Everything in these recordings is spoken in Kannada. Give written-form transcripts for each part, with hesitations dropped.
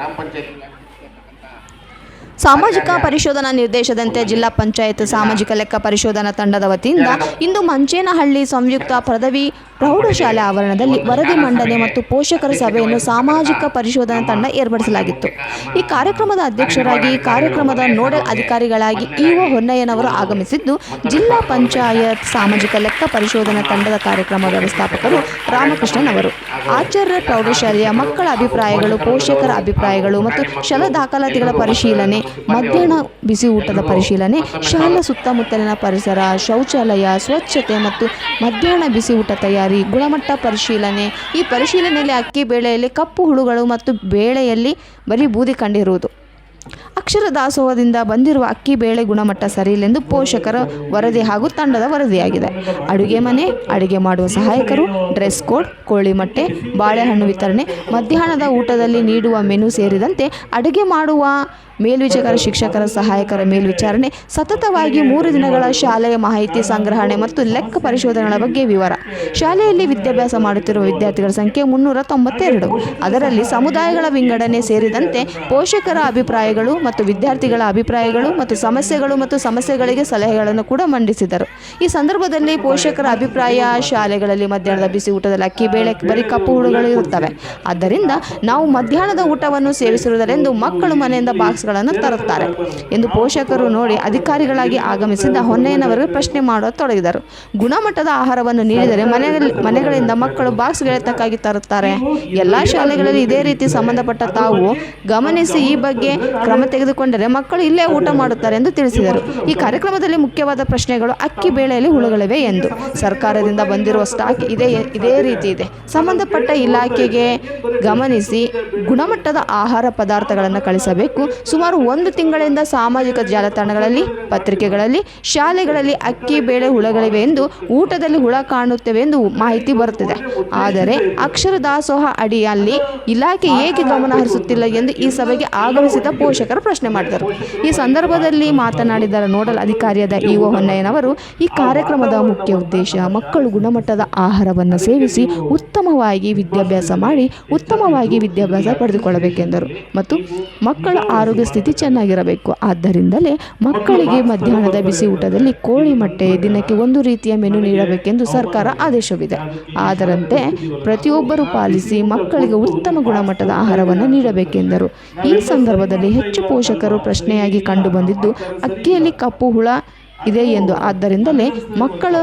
ಗ್ರಾಮ ಪಂಚಾಯತ್ ಸಾಮಾಜಿಕ ಪರಿಶೋಧನಾ ನಿರ್ದೇಶದಂತೆ ಜಿಲ್ಲಾ ಪಂಚಾಯತ್ ಸಾಮಾಜಿಕ ಲೆಕ್ಕ ಪರಿಶೋಧನಾ ತಂಡದ ವತಿಯಿಂದ ಇಂದು ಮಂಚೇನಹಳ್ಳಿ ಸಂಯುಕ್ತ ಪದವಿ ಪ್ರೌಢಶಾಲೆ ಆವರಣದಲ್ಲಿ ವರದಿ ಮಂಡನೆ ಮತ್ತು ಪೋಷಕರ ಸಭೆಯನ್ನು ಸಾಮಾಜಿಕ ಪರಿಶೋಧನಾ ತಂಡ ಏರ್ಪಡಿಸಲಾಗಿತ್ತು. ಈ ಕಾರ್ಯಕ್ರಮದ ಅಧ್ಯಕ್ಷರಾಗಿ ಕಾರ್ಯಕ್ರಮದ ನೋಡಲ್ ಅಧಿಕಾರಿಗಳಾಗಿ ಇಒ ಹೊನ್ನಯ್ಯನವರು ಆಗಮಿಸಿದ್ದು, ಜಿಲ್ಲಾ ಪಂಚಾಯತ್ ಸಾಮಾಜಿಕ ಲೆಕ್ಕ ಪರಿಶೋಧನಾ ತಂಡದ ಕಾರ್ಯಕ್ರಮ ವ್ಯವಸ್ಥಾಪಕರು ರಾಮಕೃಷ್ಣನ್ ಅವರು, ಆಚಾರ್ಯ ಪ್ರೌಢಶಾಲೆಯ ಮಕ್ಕಳ ಅಭಿಪ್ರಾಯಗಳು, ಪೋಷಕರ ಅಭಿಪ್ರಾಯಗಳು ಮತ್ತು ಶಾಲಾ ದಾಖಲಾತಿಗಳ ಪರಿಶೀಲನೆ, ಮಧ್ಯಾಹ್ನ ಬಿಸಿ ಊಟದ ಪರಿಶೀಲನೆ, ಶಾಲಾ ಸುತ್ತಮುತ್ತಲಿನ ಪರಿಸರ, ಶೌಚಾಲಯ ಸ್ವಚ್ಛತೆ ಮತ್ತು ಮಧ್ಯಾಹ್ನ ಬಿಸಿ ಊಟ ತಯಾರಿ, ಗುಣಮಟ್ಟ ಪರಿಶೀಲನೆ. ಈ ಪರಿಶೀಲನೆಯಲ್ಲಿ ಅಕ್ಕಿ ಬೇಳೆಯಲ್ಲಿ ಕಪ್ಪು ಹುಳುಗಳು ಮತ್ತು ಬೇಳೆಯಲ್ಲಿ ಬರೀ ಬೂದಿ ಕಂಡಿರುವುದು, ಅಕ್ಷರ ದಾಸೋಹದಿಂದ ಬಂದಿರುವ ಅಕ್ಕಿ ಬೇಳೆ ಗುಣಮಟ್ಟ ಸರಿಯಿಲ್ಲೆಂದು ಪೋಷಕರ ವರದಿ ಹಾಗೂ ತಂಡದ ವರದಿಯಾಗಿದೆ. ಅಡುಗೆ ಮನೆ, ಅಡುಗೆ ಮಾಡುವ ಸಹಾಯಕರು, ಡ್ರೆಸ್ ಕೋಡ್, ಕೋಳಿ ಮೊಟ್ಟೆ, ಬಾಳೆಹಣ್ಣು ವಿತರಣೆ, ಮಧ್ಯಾಹ್ನದ ಊಟದಲ್ಲಿ ನೀಡುವ ಮೆನು ಸೇರಿದಂತೆ ಅಡುಗೆ ಮಾಡುವ ಮೇಲ್ವಿಚಾರಕ ಶಿಕ್ಷಕರ ಸಹಾಯಕರ ಮೇಲ್ವಿಚಾರಣೆ, ಸತತವಾಗಿ 3 ದಿನಗಳ ಶಾಲೆಯ ಮಾಹಿತಿ ಸಂಗ್ರಹಣೆ ಮತ್ತು ಲೆಕ್ಕ ಪರಿಶೋಧನೆಗಳ ಬಗ್ಗೆ ವಿವರ. ಶಾಲೆಯಲ್ಲಿ ವಿದ್ಯಾಭ್ಯಾಸ ಮಾಡುತ್ತಿರುವ ವಿದ್ಯಾರ್ಥಿಗಳ ಸಂಖ್ಯೆ 392. ಅದರಲ್ಲಿ ಸಮುದಾಯಗಳ ವಿಂಗಡಣೆ ಸೇರಿದಂತೆ ಪೋಷಕರ ಅಭಿಪ್ರಾಯಗಳು ಮತ್ತು ವಿದ್ಯಾರ್ಥಿಗಳ ಅಭಿಪ್ರಾಯಗಳು ಮತ್ತು ಸಮಸ್ಯೆಗಳಿಗೆ ಸಲಹೆಗಳನ್ನು ಕೂಡ ಮಂಡಿಸಿದರು. ಈ ಸಂದರ್ಭದಲ್ಲಿ ಪೋಷಕರ ಅಭಿಪ್ರಾಯ: ಶಾಲೆಗಳಲ್ಲಿ ಮಧ್ಯಾಹ್ನದ ಬಿಸಿ ಊಟದಲ್ಲಿ ಅಕ್ಕಿ ಬೇಳೆ ಬರೀ ಕಪ್ಪು ಹುಳುಗಳು ಇರುತ್ತವೆ. ಆದ್ದರಿಂದ ನಾವು ಮಧ್ಯಾಹ್ನದ ಊಟವನ್ನು ಸೇವಿಸಿರುವುದರೆಂದು ಮಕ್ಕಳು ಮನೆಯಿಂದ ಬಾಕ್ಸ್ ತರುತ್ತಾರೆ ಎಂದು ಪೋಷಕರು ನೋಡಿ ಅಧಿಕಾರಿಗಳಾಗಿ ಆಗಮಿಸಿದ್ದ ಹೊನ್ನಯ್ಯನವರಿಗೆ ಪ್ರಶ್ನೆ ಮಾಡತೊಡಗಿದರು. ಗುಣಮಟ್ಟದ ಆಹಾರವನ್ನು ನೀಡಿದರೆ ಮನೆಗಳಿಂದ ಮಕ್ಕಳು ಬಾಕ್ಸ್ ಗೆಳೆತಕ್ಕಾಗಿ ತರುತ್ತಾರೆ. ಎಲ್ಲ ಶಾಲೆಗಳಲ್ಲಿ ಇದೇ ರೀತಿ ಸಂಬಂಧಪಟ್ಟ ತಾವು ಗಮನಿಸಿ ಈ ಬಗ್ಗೆ ಕ್ರಮ ತೆಗೆದುಕೊಂಡರೆ ಮಕ್ಕಳು ಇಲ್ಲೇ ಊಟ ಮಾಡುತ್ತಾರೆ ಎಂದು ತಿಳಿಸಿದರು. ಈ ಕಾರ್ಯಕ್ರಮದಲ್ಲಿ ಮುಖ್ಯವಾದ ಪ್ರಶ್ನೆಗಳು: ಅಕ್ಕಿ ಬೇಳೆಯಲ್ಲಿ ಹುಳುಗಳಿವೆ ಎಂದು ಸರ್ಕಾರದಿಂದ ಬಂದಿರುವ ಸ್ಟಾಕ್ ಇದೇ ರೀತಿ ಇದೆ. ಸಂಬಂಧಪಟ್ಟ ಇಲಾಖೆಗೆ ಗಮನಿಸಿ ಗುಣಮಟ್ಟದ ಆಹಾರ ಪದಾರ್ಥಗಳನ್ನು ಕಳಿಸಬೇಕು. ಸುಮಾರು 1 ತಿಂಗಳಿಂದ ಸಾಮಾಜಿಕ ಜಾಲತಾಣಗಳಲ್ಲಿ, ಪತ್ರಿಕೆಗಳಲ್ಲಿ ಶಾಲೆಗಳಲ್ಲಿ ಅಕ್ಕಿ ಬೇಳೆ ಹುಳಗಳಿವೆ ಎಂದು, ಊಟದಲ್ಲಿ ಹುಳ ಕಾಣುತ್ತವೆ ಎಂದು ಮಾಹಿತಿ ಬರುತ್ತಿದೆ. ಆದರೆ ಅಕ್ಷರ ದಾಸೋಹ ಅಡಿಯಲ್ಲಿ ಇಲಾಖೆ ಏಕೆ ಗಮನ ಹರಿಸುತ್ತಿಲ್ಲ ಎಂದು ಈ ಸಭೆಗೆ ಆಗಮಿಸಿದ ಪೋಷಕರು ಪ್ರಶ್ನೆ ಮಾಡಿದರು. ಈ ಸಂದರ್ಭದಲ್ಲಿ ಮಾತನಾಡಿದ ನೋಡಲ್ ಅಧಿಕಾರಿಯಾದ ಇಒ ಹೊನ್ನಯ್ಯನವರು, ಈ ಕಾರ್ಯಕ್ರಮದ ಮುಖ್ಯ ಉದ್ದೇಶ ಮಕ್ಕಳು ಗುಣಮಟ್ಟದ ಆಹಾರವನ್ನು ಸೇವಿಸಿ ಉತ್ತಮವಾಗಿ ವಿದ್ಯಾಭ್ಯಾಸ ಮಾಡಿ ಉತ್ತಮವಾಗಿ ವಿದ್ಯಾಭ್ಯಾಸ ಪಡೆದುಕೊಳ್ಳಬೇಕೆಂದರು ಮತ್ತು ಮಕ್ಕಳ ಆರೋಗ್ಯ ಸ್ಥಿತಿ ಚೆನ್ನಾಗಿರಬೇಕು. ಆದ್ದರಿಂದಲೇ ಮಕ್ಕಳಿಗೆ ಮಧ್ಯಾಹ್ನದ ಬಿಸಿ ಊಟದಲ್ಲಿ ಕೋಳಿ ಮೊಟ್ಟೆ, ದಿನಕ್ಕೆ 1 ರೀತಿಯ ಮೆನು ನೀಡಬೇಕೆಂದು ಸರ್ಕಾರ ಆದೇಶವಿದೆ. ಅದರಂತೆ ಪ್ರತಿಯೊಬ್ಬರೂ ಪಾಲಿಸಿ ಮಕ್ಕಳಿಗೆ ಉತ್ತಮ ಗುಣಮಟ್ಟದ ಆಹಾರವನ್ನು ನೀಡಬೇಕೆಂದರು. ಈ ಸಂದರ್ಭದಲ್ಲಿ ಹೆಚ್ಚು ಪೋಷಕರು ಪ್ರಶ್ನೆಯಾಗಿ ಕಂಡುಬಂದಿದ್ದು ಅಕ್ಕಿಯಲ್ಲಿ ಕಪ್ಪು ಹುಳ ಇದೆ ಎಂದು. ಆದ್ದರಿಂದಲೇ ಮಕ್ಕಳು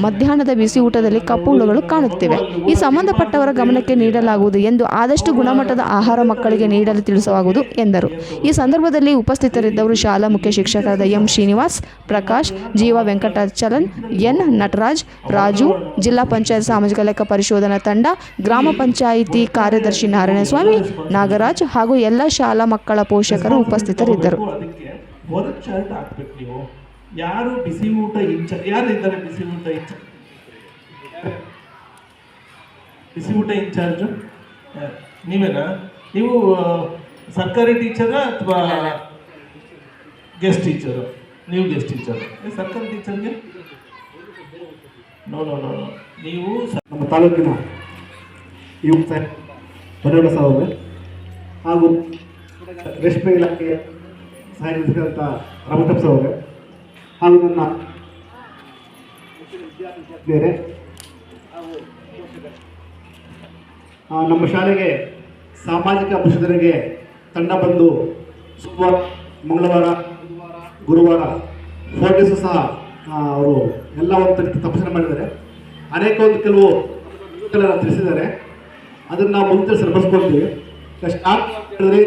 ಮಧ್ಯಾಹ್ನದ ಬಿಸಿ ಊಟದಲ್ಲಿ ಕಪ್ಪು ಹುಳುಗಳು ಕಾಣುತ್ತಿವೆ. ಈ ಸಂಬಂಧಪಟ್ಟವರ ಗಮನಕ್ಕೆ ನೀಡಲಾಗುವುದು ಎಂದು ಆದಷ್ಟು ಗುಣಮಟ್ಟದ ಆಹಾರ ಮಕ್ಕಳಿಗೆ ನೀಡಲು ತಿಳಿಸಲಾಗುವುದು ಎಂದರು. ಈ ಸಂದರ್ಭದಲ್ಲಿ ಉಪಸ್ಥಿತರಿದ್ದವರು ಶಾಲಾ ಮುಖ್ಯ ಶಿಕ್ಷಕರಾದ ಎಂ ಶ್ರೀನಿವಾಸ್, ಪ್ರಕಾಶ್, ಜೀವ ವೆಂಕಟಾಚಲನ್, ಎನ್ ನಟರಾಜ್, ರಾಜು, ಜಿಲ್ಲಾ ಪಂಚಾಯತ್ ಸಾಮಾಜಿಕ ಲೆಕ್ಕ ಪರಿಶೋಧನಾ ತಂಡ, ಗ್ರಾಮ ಪಂಚಾಯಿತಿ ಕಾರ್ಯದರ್ಶಿ ನಾರಾಯಣಸ್ವಾಮಿ, ನಾಗರಾಜ್ ಹಾಗೂ ಎಲ್ಲ ಶಾಲಾ ಮಕ್ಕಳ ಪೋಷಕರು ಉಪಸ್ಥಿತರಿದ್ದರು. ಯಾರು ಬಿಸಿ ಊಟ ಯಾರು ಇದ್ದಾರೆ? ಬಿಸಿ ಊಟ ಇನ್ಚಾರ್ಜ್ ನೀವೇನಾ? ನೀವು ಸರ್ಕಾರಿ ಟೀಚರಾ ಅಥವಾ ಗೆಸ್ಟ್ ಟೀಚರು? ನೀವು ಗೆಸ್ಟ್ ಟೀಚರ್. ಸರ್ಕಾರಿ ಟೀಚರ್ಗೆ ನೋ ನೀವು ನಮ್ಮ ತಾಲೂಕಿನ ಯುವ ಬಡವಳ ಸಹೋದರ ಹಾಗೂ ರೇಷ್ಮೆ ಇಲಾಖೆಯ ಸಹಾಯ ನಿರ್ದೇಶಕರಂತ ರಮಟಪ್ಪ ಸಹೋದರ ಹಾಗೂ ನನ್ನ ಬೇರೆ ನಮ್ಮ ಶಾಲೆಗೆ ಸಾಮಾಜಿಕ ಪರಿಶೋಧನೆಗೆ ತಂಡ ಬಂದು ಸೋಮವಾರ, ಮಂಗಳವಾರ, ಗುರುವಾರ 4 ಡೇಸು ಸಹ ಅವರು ಎಲ್ಲ ಒಂದು ತಪಾಸಣೆ ಮಾಡಿದ್ದಾರೆ. ಕೆಲವು ತಿಳಿಸಿದ್ದಾರೆ. ಅದನ್ನು ನಾವು ಮುಂದೆ ಸರಿಪಡಿಸ್ಕೊಳ್ತೀವಿ. ಸ್ಟಾಕ್ ಹೇಳಿದ್ರೆ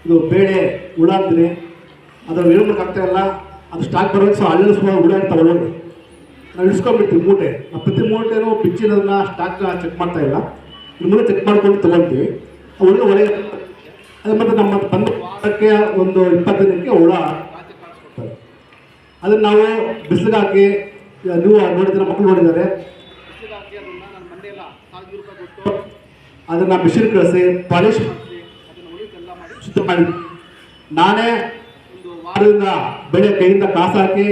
ಇದು ಬೇಳೆ ಹುಳ ಅಂತೀನಿ, ಅದನ್ನು ಹೇಳ್ಬೇಕಾಗ್ತಾ ಇಲ್ಲ. ಅದು ಸ್ಟಾಕ್ ಬರೋದು ಸಹ ಅಲ್ಲೂ ಸಹ ಹುಳ ತಗೊಳ್ಳೋದು ನಾವು ಇಳಿಸ್ಕೊಂಡ್ಬಿಡ್ತೀವಿ ಮೂಟೆ. ಪ್ರತಿ ಮೂಟೆನೂ ಪಿಚ್ಚಿನದನ್ನು ಸ್ಟಾಕ್ನ ಚೆಕ್ ಮಾಡ್ತಾ ಇಲ್ಲ, ಮುಂದೆ ಚೆಕ್ ಮಾಡ್ಕೊಂಡು ತೊಗೊಳ್ತೀವಿ. ಒಳಗೆ ಅದು ಮತ್ತು ನಮ್ಮ ಬಂದ ವಾರಕ್ಕೆ ಒಂದು 20 ದಿನಕ್ಕೆ ಹುಳ ಅದನ್ನು ನಾವು ಬಿಸಿಲಿಗೆ ಹಾಕಿ, ನೀವು ನೋಡಿದ್ರೆ ಮಕ್ಕಳು ನೋಡಿದ್ದಾರೆ, ಅದನ್ನು ಮಿಷಿನ್ ಕಳಿಸಿ ಪಾಲಿಶ್ ಶುದ್ಧ ಮಾಡಿ ನಾನೇ ಒಂದು ವಾರದಿಂದ ಬೆಳೆ ಕೈಯಿಂದ ಕಾಸು ಹಾಕಿ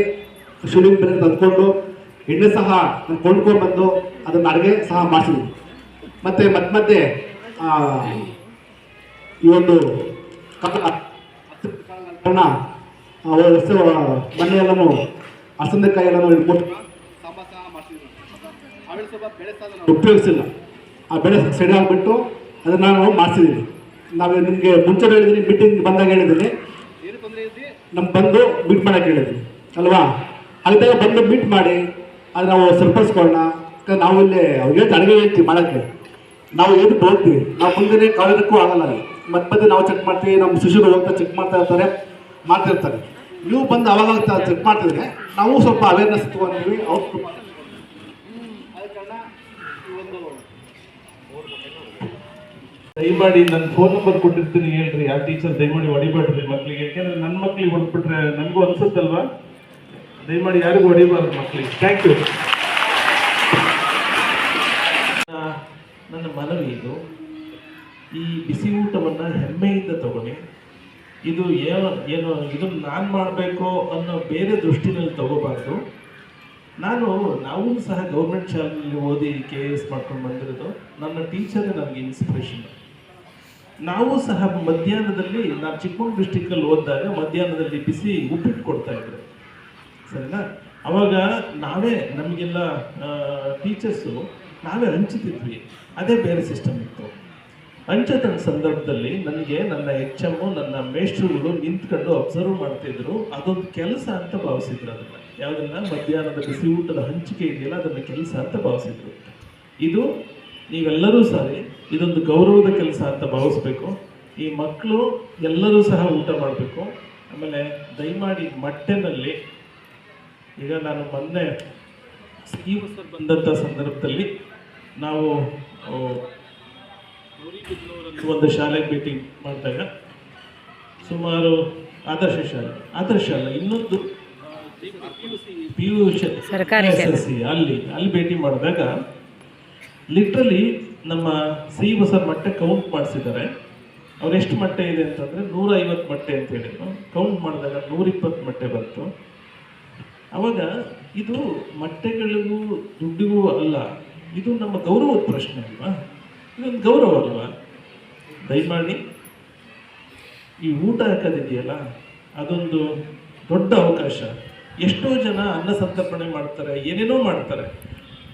ಶುರುವಿನ ಬೆಲೆ ತಂದ್ಕೊಂಡು ಎಣ್ಣೆ ಸಹ ನಾನು ಕೊಂಡ್ಕೊಂಡು ಬಂದು ಅದನ್ನು ಅಡುಗೆ ಸಹ ಮಾಡಿಸಿದ್ವಿ. ಮತ್ತು ಮಧ್ಯೆ ಈ ಒಂದು ಕಾರಣ ಮನೆಯೆಲ್ಲನೂ ಅಸಂದಕಾಯಿ ಎಲ್ಲನೂ ಉಪಯೋಗಿಸಿಲ್ಲ. ಆ ಬೆಳೆ ಸೆಡೆ ಆಗಿಬಿಟ್ಟು ಅದನ್ನು ನಾವು ಮಾಡಿಸಿದ್ದೀವಿ. ನಾವು ನಿಮಗೆ ಮುಂಚೆ ಹೇಳಿದ್ದೀನಿ, ಮೀಟಿಂಗ್ ಬಂದಾಗ ಹೇಳಿದ್ದೀನಿ, ನಮ್ಗೆ ಬಂದು ಮೀಟ್ ಮಾಡೋಕ್ಕೆ ಹೇಳಿದ್ದೀನಿ ಅಲ್ವಾ. ಅಲ್ಲಿದ್ದಾಗ ಬಂದು ಮೀಟ್ ಮಾಡಿ ಅದು ನಾವು ಸರಿಪಡಿಸ್ಕೊಳ್ಳೋಣ. ಯಾಕಂದ್ರೆ ನಾವು ಇಲ್ಲಿ ಅವ್ರಿಗೆ ಅಡುಗೆ ಹೇಳ್ತೀವಿ ಮಾಡೋಕ್ಕೆ, ನಾವು ಏನು ಹೋಗ್ತೀವಿ, ನಾವು ಮುಂದೆ ಕಾಲೇಜಕ್ಕೂ ಆಗಲ್ಲ. ಮತ್ತೆ ನಾವು ಚೆಕ್ ಮಾಡ್ತೀವಿ, ನಮ್ಮ ಶಿಶುಗಳು ಹೋಗ್ತಾ ಚೆಕ್ ಮಾಡ್ತಿರ್ತಾರೆ. ನೀವು ಬಂದು ಅವಾಗ ಚೆಕ್ ಮಾಡ್ತಿದ್ರೆ ನಾವು ಸ್ವಲ್ಪ ಅವೇರ್ನೆಸ್ ತೊಗೊಂತೀವಿ. ಅವ್ರು ದಯಮಾಡಿ ನನ್ನ ಫೋನ್ ನಂಬರ್ ಕೊಟ್ಟಿರ್ತೀನಿ, ಹೇಳ್ರಿ ಯಾವ ಟೀಚರ್ ದಯಮಾಡಿ ಹೊಡಿಬೇಡ್ರಿ ಮಕ್ಕಳಿಗೆ. ಯಾಕೆಂದ್ರೆ ನನ್ನ ಮಕ್ಕಳಿಗೆ ಹೊಡ್ಬಿಟ್ರೆ ನನಗೂ ಅನ್ಸುತ್ತಲ್ವಾ, ದಯಮಾಡಿ ಯಾರಿಗೂ ಹೊಡಿಬಾರ್ದು ಮಕ್ಕಳಿಗೆ. Thank you. ನನ್ನ ಮನವಿ ಇದು, ಈ ಬಿಸಿ ಊಟವನ್ನು ಹೆಮ್ಮೆಯಿಂದ ತಗೊಳ್ಳಿ. ಇದು ಏನು ಇದನ್ನು ನಾನು ಮಾಡಬೇಕು ಅನ್ನೋ ಬೇರೆ ದೃಷ್ಟಿನಲ್ಲಿ ತಗೋಬಾರ್ದು. ನಾವು ಸಹ ಗೌರ್ಮೆಂಟ್ ಶಾಲೆಯಲ್ಲಿ ಓದಿ KS ಮಾಡ್ಕೊಂಡು ಬಂದಿರೋದು. ನನ್ನ ಟೀಚರೇ ನನಗೆ ಇನ್ಸ್ಪಿರೇಷನ್. ನಾವು ಸಹ ಮಧ್ಯಾಹ್ನದಲ್ಲಿ, ನಾನು ಚಿಕ್ಕಮಗಳೂರು ಡಿಸ್ಟಿಕಲ್ಲಿ ಓದಿದಾಗ ಮಧ್ಯಾಹ್ನದಲ್ಲಿ ಬಿಸಿ ಉಪ್ಪಿಟ್ಟು ಕೊಡ್ತಾ ಇದ್ರು, ಸರಿನಾ. ಅವಾಗ ನಮಗೆಲ್ಲ ಟೀಚರ್ಸು ನಾವೇ ಹಂಚುತ್ತಿದ್ವಿ. ಅದೇ ಬೇರೆ ಸಿಸ್ಟಮ್ ಇತ್ತು. ಹಂಚದ ಸಂದರ್ಭದಲ್ಲಿ ನನಗೆ ನನ್ನ HM, ನನ್ನ ಮೇಷ್ಟ್ರುಗಳು ನಿಂತ್ಕೊಂಡು ಅಬ್ಸರ್ವ್ ಮಾಡ್ತಿದ್ರು. ಅದೊಂದು ಕೆಲಸ ಅಂತ ಭಾವಿಸಿದ್ರು. ಯಾವುದನ್ನ ಮಧ್ಯಾಹ್ನದ ಬಿಸಿ ಊಟದ ಹಂಚಿಕೆ ಇದೆಯಲ್ಲ, ಅದನ್ನು ಕೆಲಸ ಅಂತ ಭಾವಿಸಿದ್ರು. ಇದು ನೀವೆಲ್ಲರೂ ಸರಿ, ಇದೊಂದು ಗೌರವದ ಕೆಲಸ ಅಂತ ಭಾವಿಸ್ಬೇಕು. ಈ ಮಕ್ಕಳು ಎಲ್ಲರೂ ಸಹ ಊಟ ಮಾಡಬೇಕು. ಆಮೇಲೆ ದಯಮಾಡಿ ಮೊಟ್ಟೆನಲ್ಲಿ, ಈಗ ನಾನು ಮೊನ್ನೆ ಬಂದಂಥ ಸಂದರ್ಭದಲ್ಲಿ ನಾವು ಒಂದು ಶಾಲೆಗೆ ಭೇಟಿ ಮಾಡಿದಾಗ, ಸುಮಾರು ಆದರ್ಶ ಶಾಲೆ ಇನ್ನೊಂದು PU ಸರ್ಕಾರಿ ಅಲ್ಲಿ ಭೇಟಿ ಮಾಡಿದಾಗ ಲಿಟ್ರಲಿ ನಮ್ಮ ಬಸರ್ ಮೊಟ್ಟೆ ಕೌಂಟ್ ಮಾಡಿಸಿದ್ದಾರೆ. ಅವ್ರು ಎಷ್ಟು ಮೊಟ್ಟೆ ಇದೆ ಅಂತಂದರೆ 150 ಮೊಟ್ಟೆ ಅಂತ ಹೇಳಿದ್ರು. ಕೌಂಟ್ ಮಾಡಿದಾಗ 120 ಮೊಟ್ಟೆ ಬಂತು. ಅವಾಗ ಇದು ಮೊಟ್ಟೆಗಳಿಗೂ ದುಡ್ಡಿಗೂ ಅಲ್ಲ, ಇದು ನಮ್ಮ ಗೌರವದ ಪ್ರಶ್ನೆ ಅಲ್ವಾ, ಇದೊಂದು ಗೌರವ ಅಲ್ವಾ. ದಯಮಾಡಿ ಈ ಊಟ ಹಾಕೋದಿದೆಯಲ್ಲ, ಅದೊಂದು ದೊಡ್ಡ ಅವಕಾಶ. ಎಷ್ಟೋ ಜನ ಅನ್ನ ಸಂತರ್ಪಣೆ ಮಾಡ್ತಾರೆ, ಏನೇನೋ ಮಾಡ್ತಾರೆ.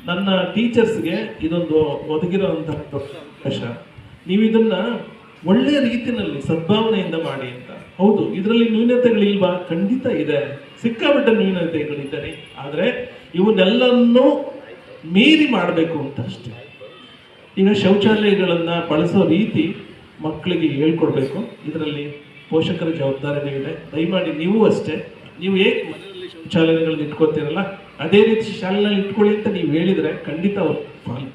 ನನ್ನ ಟೀಚರ್ಸ್ಗೆ ಇದೊಂದು ಒದಗಿರೋಂತಹ ದೊಡ್ಡ ಅವಕಾಶ. ನೀವು ಇದನ್ನು ಒಳ್ಳೆಯ ರೀತಿಯಲ್ಲಿ ಸದ್ಭಾವನೆಯಿಂದ ಮಾಡಿ ಅಂತ. ಹೌದು, ಇದರಲ್ಲಿ ನ್ಯೂನತೆಗಳಿಲ್ವಾ? ಖಂಡಿತ ಇದೆ, ಸಿಕ್ಕಾಪಟ್ಟೆ ನ್ಯೂನತೆಗಳಿದ್ದಾರೆ. ಆದರೆ ಇವನ್ನೆಲ್ಲನ್ನೂ ಮೀರಿ ಮಾಡಬೇಕು ಅಂತ ಅಷ್ಟೇ. ಈಗ ಶೌಚಾಲಯಗಳನ್ನು ಬಳಸೋ ರೀತಿ ಮಕ್ಕಳಿಗೆ ಹೇಳ್ಕೊಡ್ಬೇಕು. ಇದರಲ್ಲಿ ಪೋಷಕರ ಜವಾಬ್ದಾರಿನೂ ಇದೆ. ದಯಮಾಡಿ ನೀವು ಅಷ್ಟೇ, ನೀವು ಹೇಗೆ ಮನೆಯಲ್ಲಿ ಶೌಚಾಲಯಗಳನ್ನ ಇಟ್ಕೋತೀರಲ್ಲ, ಅದೇ ರೀತಿ ಶಾಲೆಯಲ್ಲಿ ಇಟ್ಕೊಳ್ಳಿ ಅಂತ ನೀವು ಹೇಳಿದರೆ ಖಂಡಿತ ಅವ್ರು